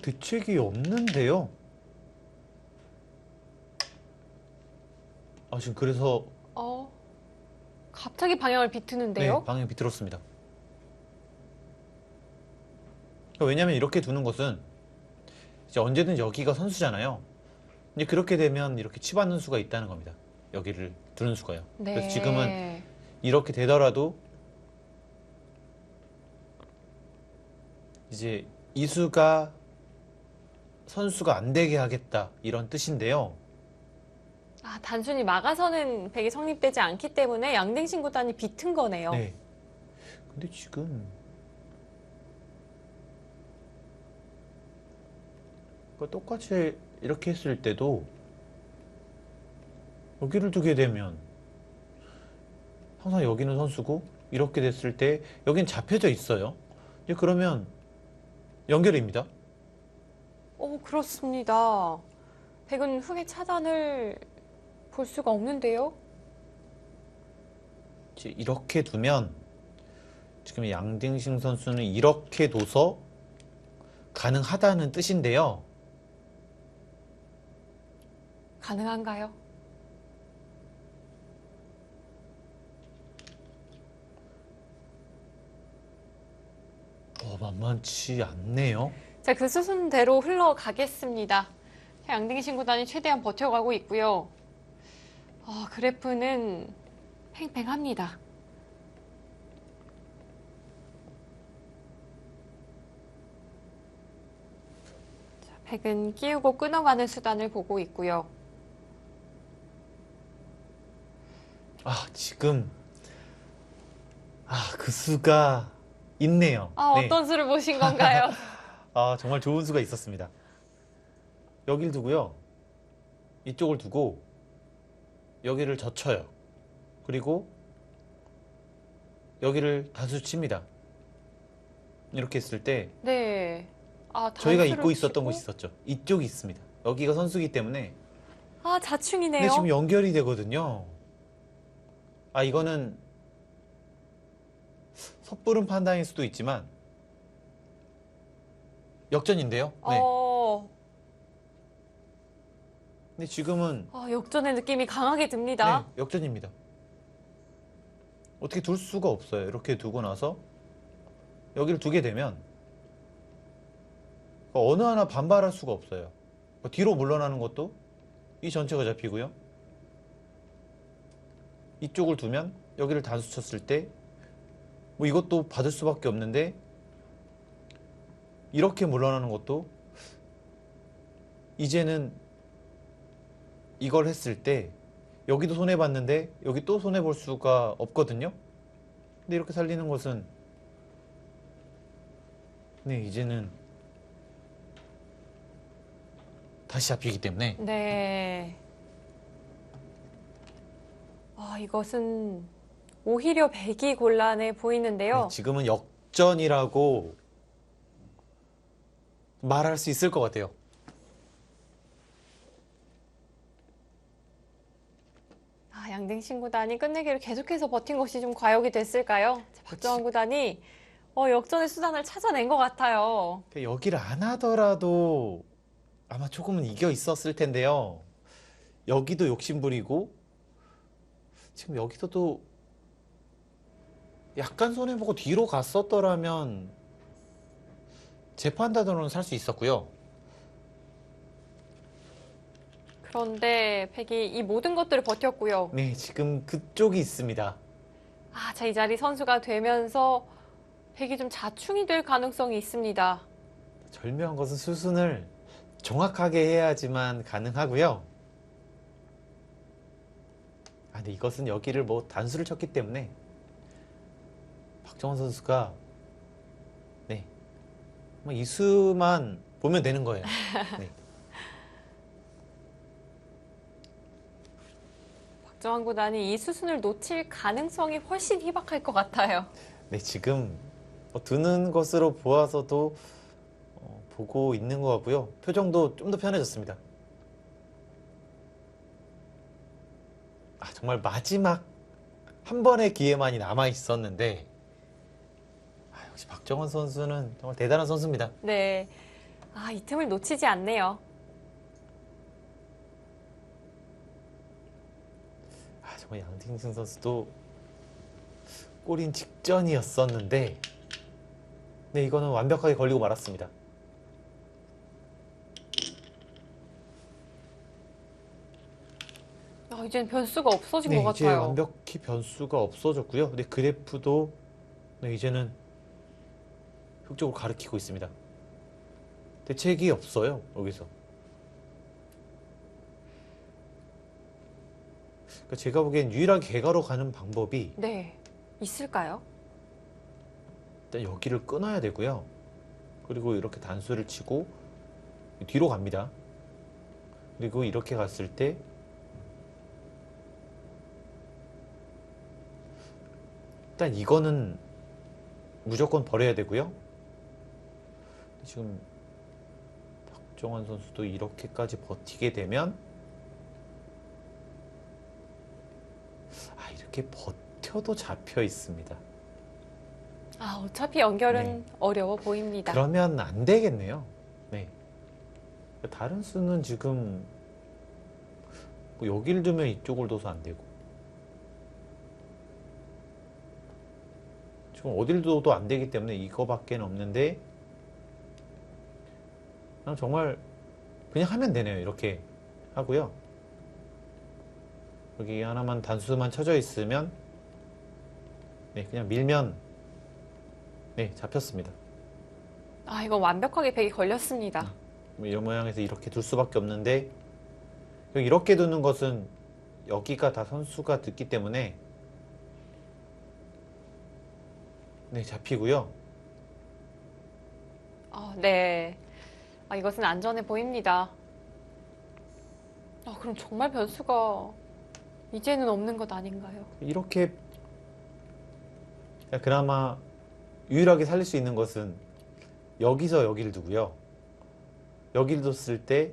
대책이 없는데요. 지금 그래서 갑자기 방향을 네, 비트는데요? 방향이 비틀었습니다. 왜냐면 이렇게 두는 것은 이제 언제든 여기가 선수잖아요. 이제 그렇게 되면 이렇게 치받는 수가 있다는 겁니다. 여기를 두는 수가요. 네. 그래서 지금은 이렇게 되더라도 이제 이 수가 선수가 안 되게 하겠다 이런 뜻인데요. 아, 단순히 막아서는 백이 성립되지 않기 때문에 양댕신 구단이 비튼 거네요. 네. 근데 지금 똑같이 이렇게 했을 때도 여기를 두게 되면 항상 여기는 선수고 이렇게 됐을 때 여긴 잡혀져 있어요. 이제 그러면 연결입니다. 오, 그렇습니다. 백은 흑의 차단을 볼 수가 없는데요. 이제 이렇게 두면 지금 양딩싱 선수는 이렇게 둬서 가능하다는 뜻인데요. 가능한가요? 만만치 않네요. 자, 그 수순대로 흘러가겠습니다. 자, 양댕신 구단이 최대한 버텨가고 있고요. 그래프는 팽팽합니다. 자, 백은 끼우고 끊어가는 수단을 보고 있고요. 지금 그 수가 있네요. 네. 어떤 수를 보신 건가요? 정말 좋은 수가 있었습니다. 여길 두고요. 이쪽을 두고 여기를 젖혀요. 그리고 여기를 단수 칩니다. 이렇게 했을 때 네. 저희가 단수를 잊고 있었던 치고. 곳이 있었죠. 이쪽이 있습니다. 여기가 선수기 때문에. 자충이네요. 근데 지금 연결이 되거든요. 이거는 섣부른 판단일 수도 있지만 역전인데요. 네. 근데 지금은 역전의 느낌이 강하게 듭니다. 네, 역전입니다. 어떻게 둘 수가 없어요. 이렇게 두고 나서 여기를 두게 되면 어느 하나 반발할 수가 없어요. 뒤로 물러나는 것도 이 전체가 잡히고요. 이쪽을 두면 여기를 단수 쳤을 때 이것도 받을 수밖에 없는데 이렇게 물러나는 것도 이제는 이걸 했을 때 여기도 손해봤는데 여기 또 손해볼 수가 없거든요. 근데 이렇게 살리는 것은 이제는 다시 잡히기 때문에 네. 이것은 오히려 백이 곤란해 보이는데요. 지금은 역전이라고 말할 수 있을 것 같아요. 양댕신 구단이 끝내기를 계속해서 버틴 것이 좀 과욕이 됐을까요? 자, 박정환 구단이 역전의 수단을 찾아낸 것 같아요. 여기를 안 하더라도 아마 조금은 이겨 있었을 텐데요. 여기도 욕심부리고 지금 여기서도 약간 손해보고 뒤로 갔었더라면 제 판단으로는 살 수 있었고요. 그런데 백이 이 모든 것들을 버텼고요. 네, 지금 그쪽이 있습니다. 자, 이 자리 선수가 되면서 백이 좀 자충이 될 가능성이 있습니다. 절묘한 것은 수순을 정확하게 해야지만 가능하고요. 근데 이것은 여기를 단수를 쳤기 때문에 박정원 선수가 이 수만 보면 되는 거예요. 네. 박정환 구단이 이 수순을 놓칠 가능성이 훨씬 희박할 것 같아요. 네, 지금 두는 것으로 보아서도 보고 있는 것 같고요. 표정도 좀 더 편해졌습니다. 정말 마지막 한 번의 기회만이 남아 있었는데 역시 박정원 선수는 정말 대단한 선수입니다. 네. 이 틈을 놓치지 않네요. 정말 양팀승 선수도 골인 직전이었었는데 이거는 완벽하게 걸리고 말았습니다. 이젠 변수가 없어진 네, 것 이제 같아요. 완벽히 변수가 없어졌고요. 근데 그래프도 네, 이제는 흑쪽으로 가리키고 있습니다. 대책이 없어요, 여기서. 그러니까 제가 보기엔 유일하게 개가로 가는 방법이 네. 있을까요? 일단 여기를 끊어야 되고요. 그리고 이렇게 단수를 치고 뒤로 갑니다. 그리고 이렇게 갔을 때 일단 이거는 무조건 버려야 되고요. 지금 박정환 선수도 이렇게까지 버티게 되면 이렇게 버텨도 잡혀 있습니다. 어차피 연결은 네. 어려워 보입니다. 그러면 안 되겠네요. 네. 다른 수는 지금 뭐 여기를 두면 이쪽을 둬서 안 되고 지금 어딜 둬도 안 되기 때문에 이거밖에 없는데 그냥 정말 그냥 하면 되네요. 이렇게 하고요. 여기 하나만 단수만 쳐져 있으면 네, 그냥 밀면 네, 잡혔습니다. 이거 완벽하게 백이 걸렸습니다. 이런 모양에서 이렇게 둘 수밖에 없는데 이렇게 두는 것은 여기가 다 선수가 듣기 때문에 네, 잡히고요. 네. 이것은 안전해 보입니다. 그럼 정말 변수가 이제는 없는 것 아닌가요? 이렇게 그나마 유일하게 살릴 수 있는 것은 여기서 여기를 두고요. 여기를 뒀을 때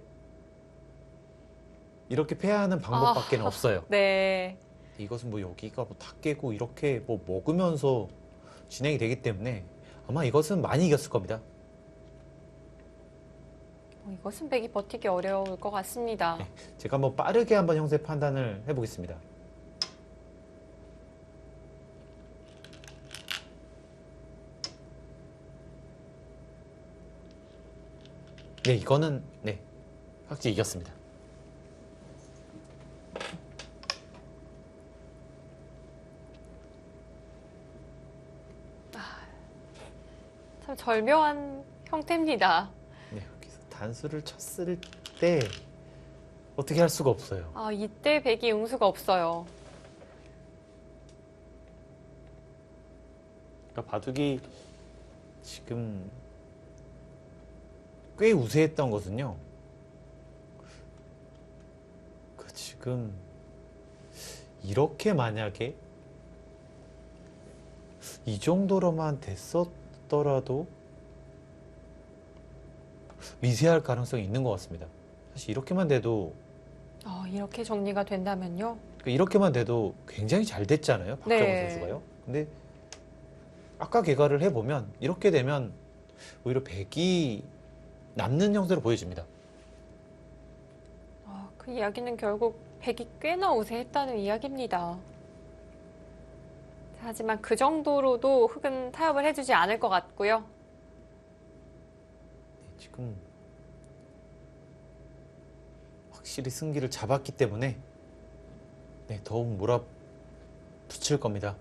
이렇게 패하는 방법밖에 없어요. 네. 이것은 뭐 여기가 뭐 다 깨고 이렇게 뭐 먹으면서 진행이 되기 때문에 아마 이것은 많이 이겼을 겁니다. 이것은 백이 버티기 어려울 것 같습니다. 네, 제가 한번 빠르게 한번 형세 판단을 해보겠습니다. 네, 이거는 네, 확실히 이겼습니다. 참 절묘한 형태입니다. 네, 여기서 단수를 쳤을 때 어떻게 할 수가 없어요. 이때 백이 응수가 없어요. 그러니까 바둑이 지금 꽤 우세했던 것은요. 지금 이렇게 만약에 이 정도로만 됐었더라도 미세할 가능성이 있는 것 같습니다. 사실 이렇게만 돼도 이렇게 정리가 된다면요? 그러니까 이렇게만 돼도 굉장히 잘 됐잖아요. 박정호 네. 선수가요. 근데 아까 개가를 해보면 이렇게 되면 오히려 백이 남는 형태로 보여집니다. 그 이야기는 결국 백이 꽤나 우세했다는 이야기입니다. 하지만 그 정도로도 흑은 타협을 해주지 않을 것 같고요. 지금 확실히 승기를 잡았기 때문에 네, 더욱 몰아붙일 겁니다.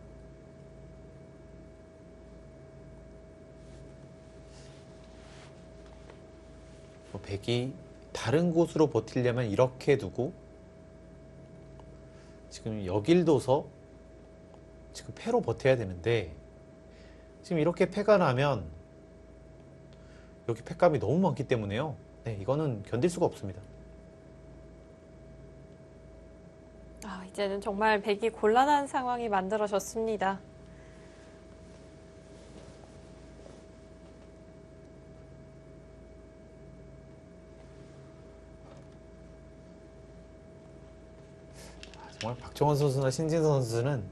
백이 다른 곳으로 버티려면 이렇게 두고 지금 여길 둬서 지금 패로 버텨야 되는데 지금 이렇게 패가 나면 여기 패값이 너무 많기 때문에요. 네, 이거는 견딜 수가 없습니다. 이제는 정말 백이 곤란한 상황이 만들어졌습니다. 정말 박정원 선수나 신진선 선수는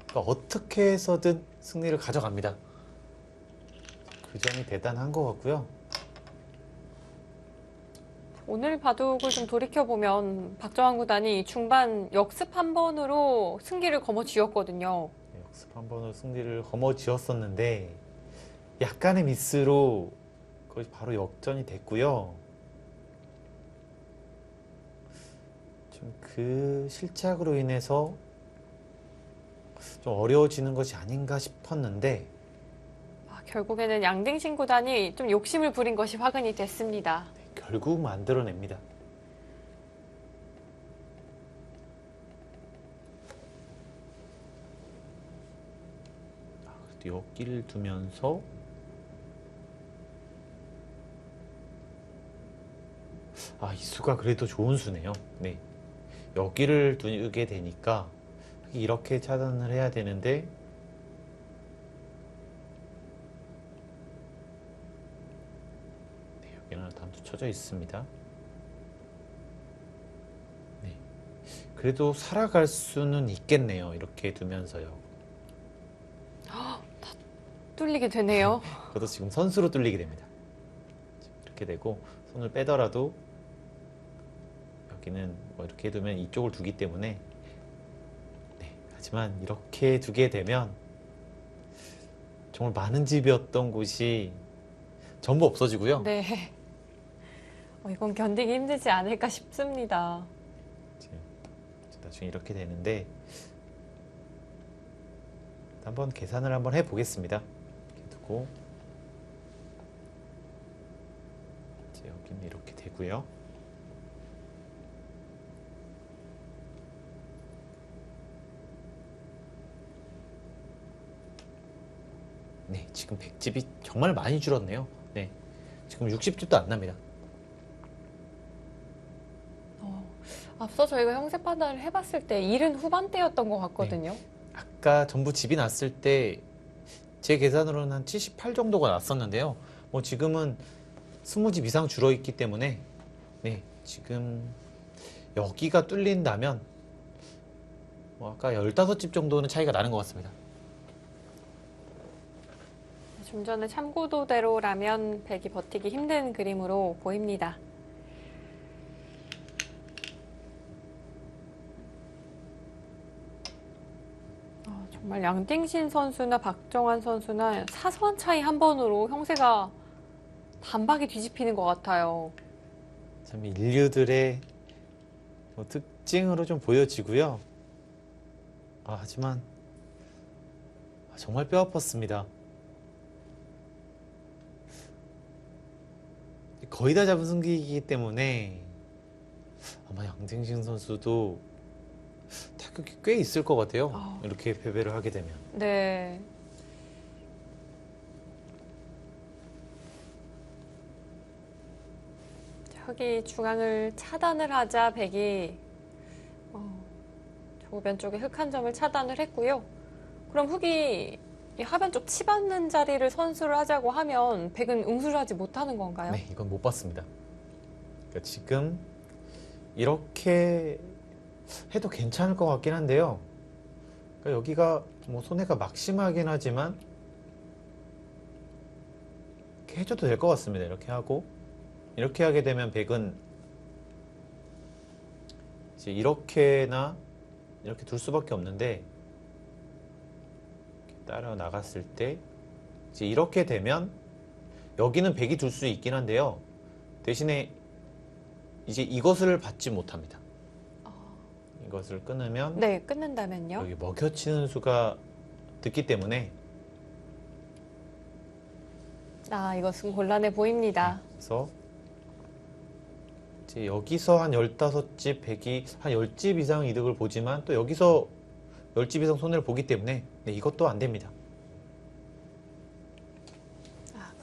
그러니까 어떻게 해서든 승리를 가져갑니다. 그 점이 대단한 것 같고요. 오늘 바둑을 좀 돌이켜보면 박정환 구단이 중반 역습 한 번으로 승기를 거머쥐었거든요. 역습 한 번으로 승리를 거머쥐었었는데 약간의 미스로 거의 바로 역전이 됐고요. 좀 그 실착으로 인해서 좀 어려워지는 것이 아닌가 싶었는데 결국에는 양딩신 구단이 좀 욕심을 부린 것이 화근이 됐습니다. 결국 만들어냅니다. 여기를 두면서 이 수가 그래도 좋은 수네요. 네, 여기를 두게 되니까 이렇게 차단을 해야 되는데 네, 여기는 단도 쳐져 있습니다. 네, 그래도 살아갈 수는 있겠네요. 이렇게 두면서요. 뚫리게 되네요. 그것도 지금 선수로 뚫리게 됩니다. 이렇게 되고 손을 빼더라도 여기는 뭐 이렇게 두면 이쪽을 두기 때문에 네, 하지만 이렇게 두게 되면 정말 많은 집이었던 곳이 전부 없어지고요. 네. 이건 견디기 힘들지 않을까 싶습니다. 지금 나중에 이렇게 되는데 한번 계산을 한번 해보겠습니다. 이렇게 두고 이제 여기는 이렇게 되고요. 네, 지금 100집이 정말 많이 줄었네요. 네, 지금 60집도 안 납니다. 앞서 저희가 형세 판단을 해봤을 때 70 후반대였던 것 같거든요. 아까 전부 집이 났을 때 제 계산으로는 한 78 정도가 났었는데요. 뭐 지금은 20집 이상 줄어 있기 때문에 네, 지금 여기가 뚫린다면 뭐 아까 15집 정도는 차이가 나는 것 같습니다. 좀 전에 참고도대로라면 100이 버티기 힘든 그림으로 보입니다. 정말 양띵신 선수나 박정환 선수나 사소한 차이 한 번으로 형세가 단박에 뒤집히는 것 같아요. 참 인류들의 뭐 특징으로 좀 보여지고요. 하지만 정말 뼈 아팠습니다. 거의 다 잡은 승기이기 때문에 아마 양ting신 선수도 타격이 꽤 있을 것 같아요. 이렇게 패배를 하게 되면. 네. 흑이 중앙을 차단을 하자 백이 조변 쪽에 흑 한 점을 차단을 했고요. 그럼 흑이 이 하변 쪽 치받는 자리를 선수를 하자고 하면 백은 응수를 하지 못하는 건가요? 네, 이건 못 봤습니다. 그러니까 지금 이렇게 해도 괜찮을 것 같긴 한데요. 그러니까 여기가 뭐 손해가 막심하긴 하지만 이렇게 해줘도 될 것 같습니다. 이렇게 하고 이렇게 하게 되면 백은 이제 이렇게나 이렇게 둘 수밖에 없는데 이렇게 따라 나갔을 때 이제 이렇게 되면 여기는 백이 둘 수 있긴 한데요. 대신에 이제 이것을 받지 못합니다. 이것을 끊으면 네, 끊는다면요? 여기 먹혀치는 수가 듣기 때문에 이것은 곤란해 보입니다. 그래서 이제 여기서 한 15집, 100이 한 10집 이상 이득을 보지만 또 여기서 10집 이상 손해를 보기 때문에 네, 이것도 안 됩니다.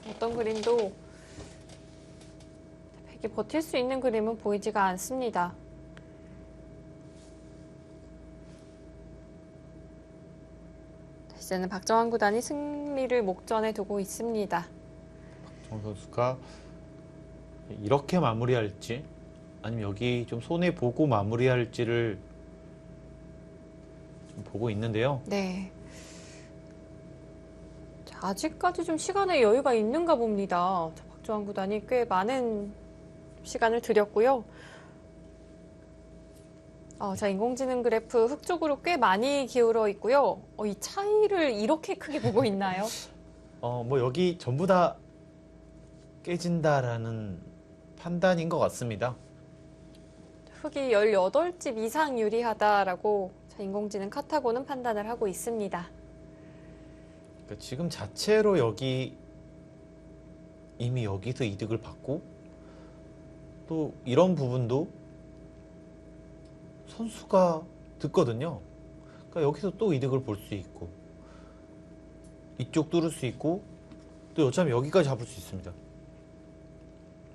어떤 그림도 백이 버틸 수 있는 그림은 보이지가 않습니다. 이제는 박정환 구단이 승리를 목전에 두고 있습니다. 정 선수가 이렇게 마무리할지 아니면 여기 좀 손해 보고 마무리할지를 좀 보고 있는데요. 네. 자, 아직까지 좀 시간의 여유가 있는가 봅니다. 자, 박정환 구단이 꽤 많은 시간을 들였고요. 자, 인공지능 그래프 흑 쪽으로 꽤 많이 기울어 있고요. 이 차이를 이렇게 크게 보고 있나요? 뭐 여기 전부 다 깨진다라는 판단인 것 같습니다. 흑이 18집 이상 유리하다라고 자, 인공지능 카타고는 판단을 하고 있습니다. 그러니까 지금 자체로 여기 이미 여기서 이득을 받고 또 이런 부분도 선수가 듣거든요. 그러니까 여기서 또 이득을 볼 수 있고 이쪽 뚫을 수 있고 또 어차피 여기까지 잡을 수 있습니다.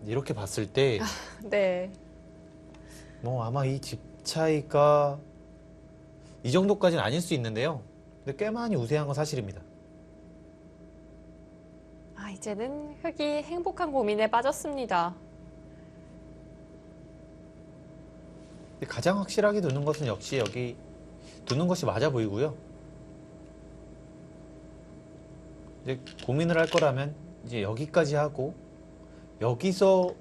이렇게 봤을 때 네. 뭐 아마 이 집 차이가 이 정도까지는 아닐 수 있는데요. 근데 꽤 많이 우세한 건 사실입니다. 아, 이제는 흑이 행복한 고민에 빠졌습니다. 근데 가장 확실하게 두는 것은 역시 여기 두는 것이 맞아 보이고요. 이제 고민을 할 거라면 이제 여기까지 하고 여기서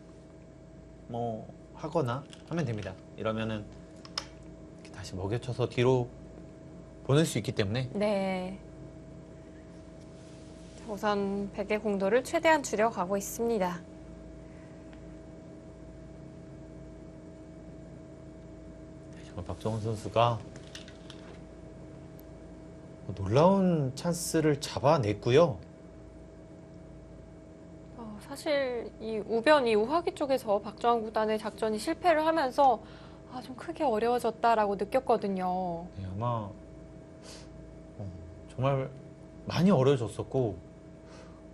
뭐 하거나 하면 됩니다. 이러면은 이렇게 다시 먹여쳐서 뒤로 보낼 수 있기 때문에 네. 자, 우선 백의 공도를 최대한 줄여가고 있습니다. 정말 박정훈 선수가 놀라운 찬스를 잡아냈고요. 사실 이 우변, 이 우하기 쪽에서 박정환 구단의 작전이 실패를 하면서 아, 좀 크게 어려워졌다라고 느꼈거든요. 네, 아마 정말 많이 어려워졌었고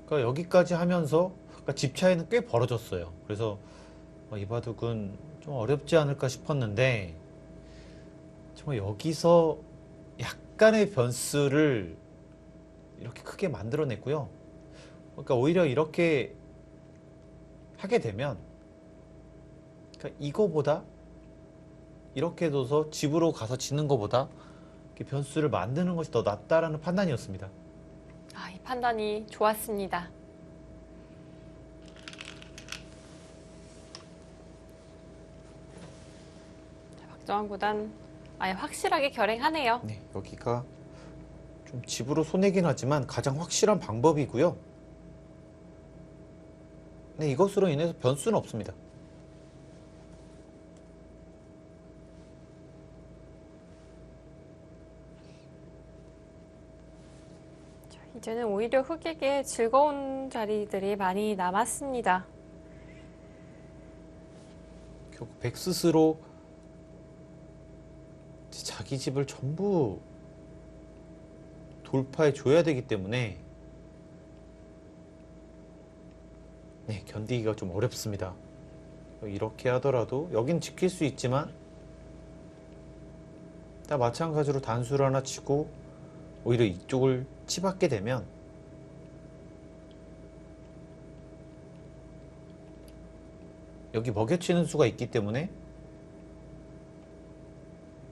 그러니까 여기까지 하면서 그러니까 집 차이는 꽤 벌어졌어요. 그래서 이 바둑은 좀 어렵지 않을까 싶었는데 정말 여기서 약간의 변수를 이렇게 크게 만들어냈고요. 그러니까 오히려 이렇게 하게 되면 그러니까 이거보다 이렇게 둬서 집으로 가서 지는 것보다 이렇게 변수를 만드는 것이 더 낫다라는 판단이었습니다. 아, 이 판단이 좋았습니다. 자, 박정환 구단 아예 확실하게 결행하네요. 네, 여기가 좀 집으로 손해긴 하지만 가장 확실한 방법이고요. 네, 이것으로 인해서 변수는 없습니다. 자, 이제는 오히려 흑에게 즐거운 자리들이 많이 남았습니다. 결국 백 스스로 자기 집을 전부 돌파해 줘야 되기 때문에 네, 견디기가 좀 어렵습니다. 이렇게 하더라도 여긴 지킬 수 있지만 다 마찬가지로 단수를 하나 치고 오히려 이쪽을 치받게 되면 여기 먹여치는 수가 있기 때문에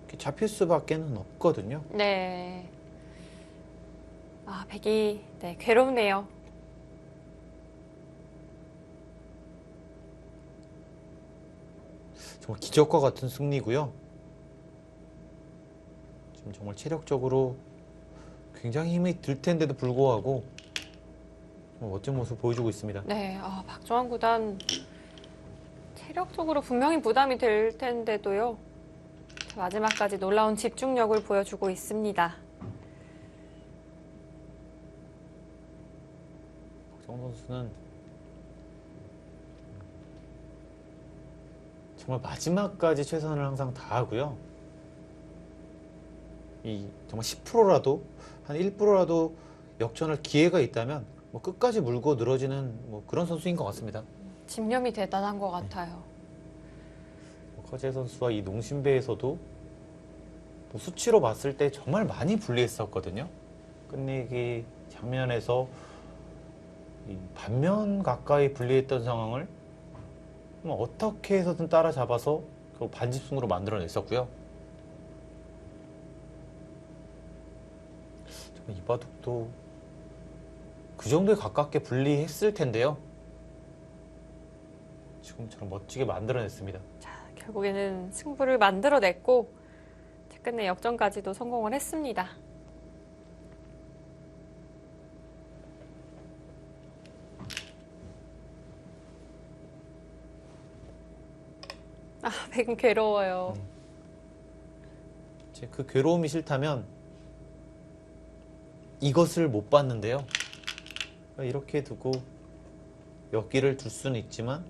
이렇게 잡힐 수밖에는 없거든요. 네. 아, 백이 네, 괴롭네요. 정말 기적과 같은 승리고요. 지금 정말 체력적으로 굉장히 힘이 들 텐데도 불구하고 멋진 모습 보여주고 있습니다. 네, 아, 박정환 구단 체력적으로 분명히 부담이 될 텐데도요. 마지막까지 놀라운 집중력을 보여주고 있습니다. 박정훈 선수는 정말 마지막까지 최선을 항상 다하고요. 이 정말 10%라도 한 1%라도 역전할 기회가 있다면 뭐 끝까지 물고 늘어지는 뭐 그런 선수인 것 같습니다. 집념이 대단한 것 같아요. 커제 선수와 이 농심배에서도 뭐 수치로 봤을 때 정말 많이 불리했었거든요. 끝내기 장면에서 이 반면 가까이 불리했던 상황을 뭐 어떻게 해서든 따라잡아서 결국 반집승으로 만들어냈었고요. 정말 이 바둑도 그 정도에 가깝게 불리했을 텐데요. 지금처럼 멋지게 만들어냈습니다. 자, 결국에는 승부를 만들어냈고 끝내 역전까지도 성공을 했습니다. 아, 백은 괴로워요. 이제 그 괴로움이 싫다면 이것을 못 봤는데요. 그러니까 이렇게 두고 여기를 둘 수는 있지만,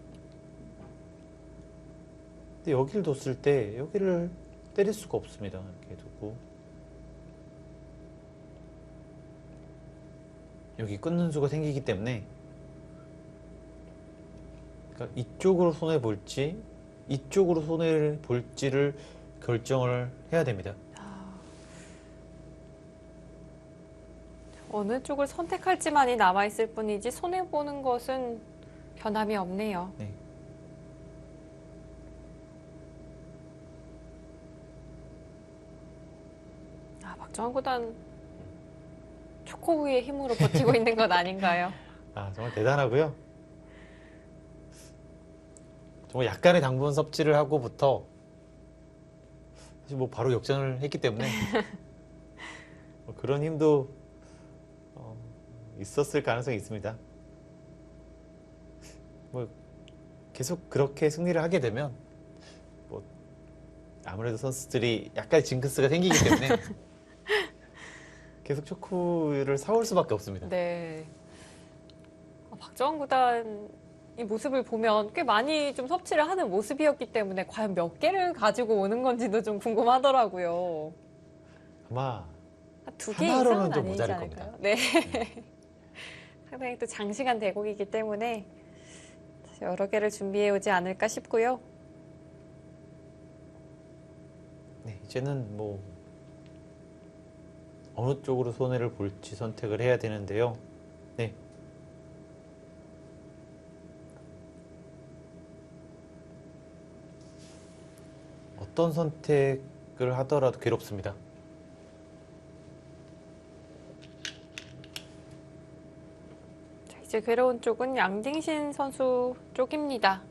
근데 여기를 뒀을 때 여기를 때릴 수가 없습니다. 이렇게 두고 여기 끊는 수가 생기기 때문에, 그러니까 이쪽으로 손해 볼지 이쪽으로 손해를 볼지를 결정을 해야 됩니다. 어느 쪽을 선택할지만이 남아있을 뿐이지 손해보는 것은 변함이 없네요. 네. 아, 박정환 구단 초코우유의 힘으로 버티고 있는 건 아닌가요? 아, 정말 대단하고요. 정말 약간의 당분 섭취를 하고부터 사실 뭐 바로 역전을 했기 때문에 뭐 그런 힘도 있었을 가능성이 있습니다. 뭐 계속 그렇게 승리를 하게 되면 뭐 아무래도 선수들이 약간 징크스가 생기기 때문에 계속 초코우유를 사올 수밖에 없습니다. 네. 박정환 구단 이 모습을 보면 꽤 많이 좀 섭취를 하는 모습이었기 때문에 과연 몇 개를 가지고 오는 건지도 좀 궁금하더라고요. 아마 한 2개 하나로는 이상은 좀 아니지 모자랄 않을까요? 네. 상당히 또 장시간 대국이기 때문에 여러 개를 준비해 오지 않을까 싶고요. 네, 이제는 뭐 어느 쪽으로 손해를 볼지 선택을 해야 되는데요. 네. 어떤 선택을 하더라도 괴롭습니다. 자, 이제 괴로운 쪽은 양딩신 선수 쪽입니다.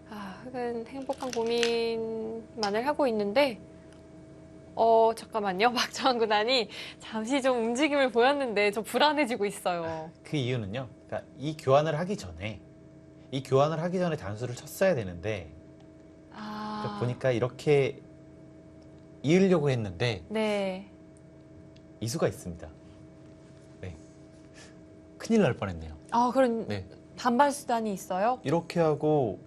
아, 흑은 행복한 고민만을 하고 있는데 잠깐만요. 박정환 구단이 잠시 좀 움직임을 보였는데 좀 불안해지고 있어요. 그 이유는요. 그러니까 이 교환을 하기 전에 단수를 쳤어야 되는데, 그러니까 보니까 이렇게 이으려고 했는데 네. 이수가 있습니다. 네. 큰일 날 뻔했네요. 그런 네. 반발 수단이 있어요? 이렇게 하고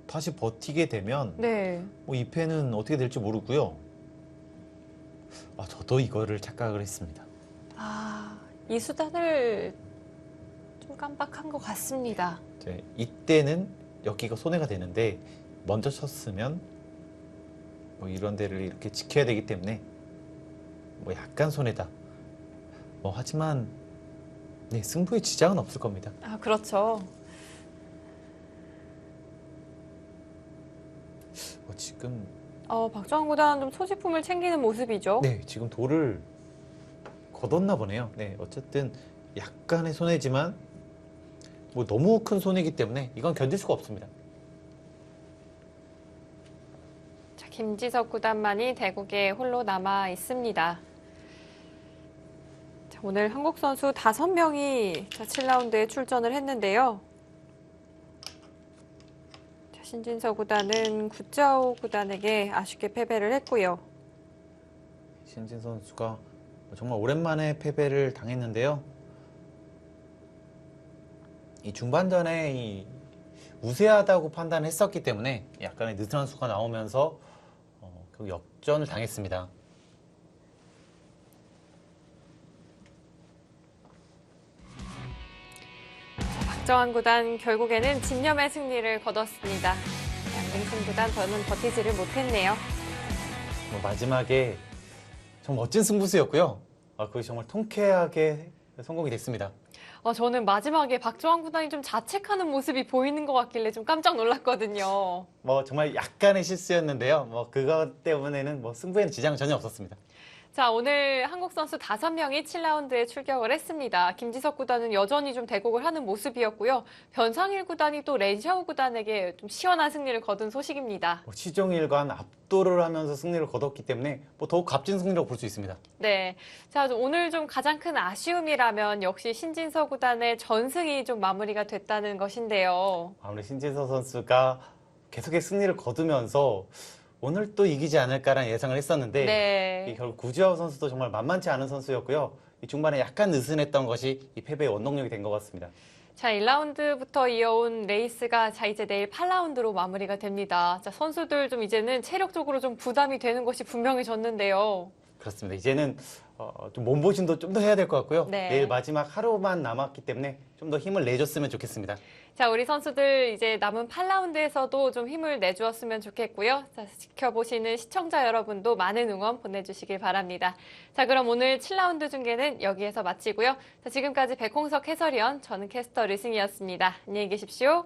다시 버티게 되면 네. 뭐 이 패는 어떻게 될지 모르고요. 저도 이거를 착각을 했습니다. 이 수단을 좀 깜빡한 것 같습니다. 이때는 여기가 손해가 되는데 먼저 쳤으면 뭐 이런 데를 이렇게 지켜야 되기 때문에 뭐 약간 손해다. 하지만 네, 승부에 지장은 없을 겁니다. 그렇죠. 지금 박정환 구단 좀 소지품을 챙기는 모습이죠. 네, 지금 돌을 걷었나 보네요. 네, 어쨌든 약간의 손해지만 뭐 너무 큰 손해이기 때문에 이건 견딜 수가 없습니다. 자, 김지석 구단만이 대국에 홀로 남아 있습니다. 자, 오늘 한국 선수 5명이 7라운드에 출전을 했는데요. 자, 신진서 구단은 구짜오 구단에게 아쉽게 패배를 했고요. 신진 선수가 정말 오랜만에 패배를 당했는데요. 이 중반전에 우세하다고 판단했었기 때문에 약간의 느슨한 수가 나오면서 결국 역전을 당했습니다. 박정환 구단 결국에는 집념의 승리를 거뒀습니다. 양등신 구단 더는 버티지를 못했네요. 마지막에 정말 멋진 승부수였고요. 그게 정말 통쾌하게 성공이 됐습니다. 저는 마지막에 박정환 구단이 좀 자책하는 모습이 보이는 것 같길래 좀 깜짝 놀랐거든요. 정말 약간의 실수였는데요. 그것 때문에는 승부에는 지장은 전혀 없었습니다. 자, 오늘 한국 선수 5명이 7라운드에 출격을 했습니다. 김지석 구단은 여전히 좀 대국을 하는 모습이었고요. 변상일 구단이 또 렌샤오 구단에게 좀 시원한 승리를 거둔 소식입니다. 시종일관 압도를 하면서 승리를 거뒀기 때문에 더욱 값진 승리라고 볼 수 있습니다. 네. 자, 오늘 좀 가장 큰 아쉬움이라면 역시 신진서 구단의 전승이 좀 마무리가 됐다는 것인데요. 아무래도 신진서 선수가 계속해서 승리를 거두면서 오늘 또 이기지 않을까라는 예상을 했었는데 네. 결국 구지아우 선수도 정말 만만치 않은 선수였고요. 이 중반에 약간 느슨했던 것이 이 패배의 원동력이 된 것 같습니다. 자, 1라운드부터 이어온 레이스가 자, 이제 내일 8라운드로 마무리가 됩니다. 자, 선수들 좀 이제는 체력적으로 좀 부담이 되는 것이 분명해졌는데요. 그렇습니다. 이제는 좀 몸보신도 좀 더 해야 될 것 같고요. 네. 내일 마지막 하루만 남았기 때문에 좀 더 힘을 내줬으면 좋겠습니다. 자, 우리 선수들 이제 남은 8라운드에서도 좀 힘을 내주었으면 좋겠고요. 자, 지켜보시는 시청자 여러분도 많은 응원 보내주시길 바랍니다. 자, 그럼 오늘 7라운드 중계는 여기에서 마치고요. 자, 지금까지 백홍석 해설위원, 저는 캐스터 류승이었습니다. 안녕히 계십시오.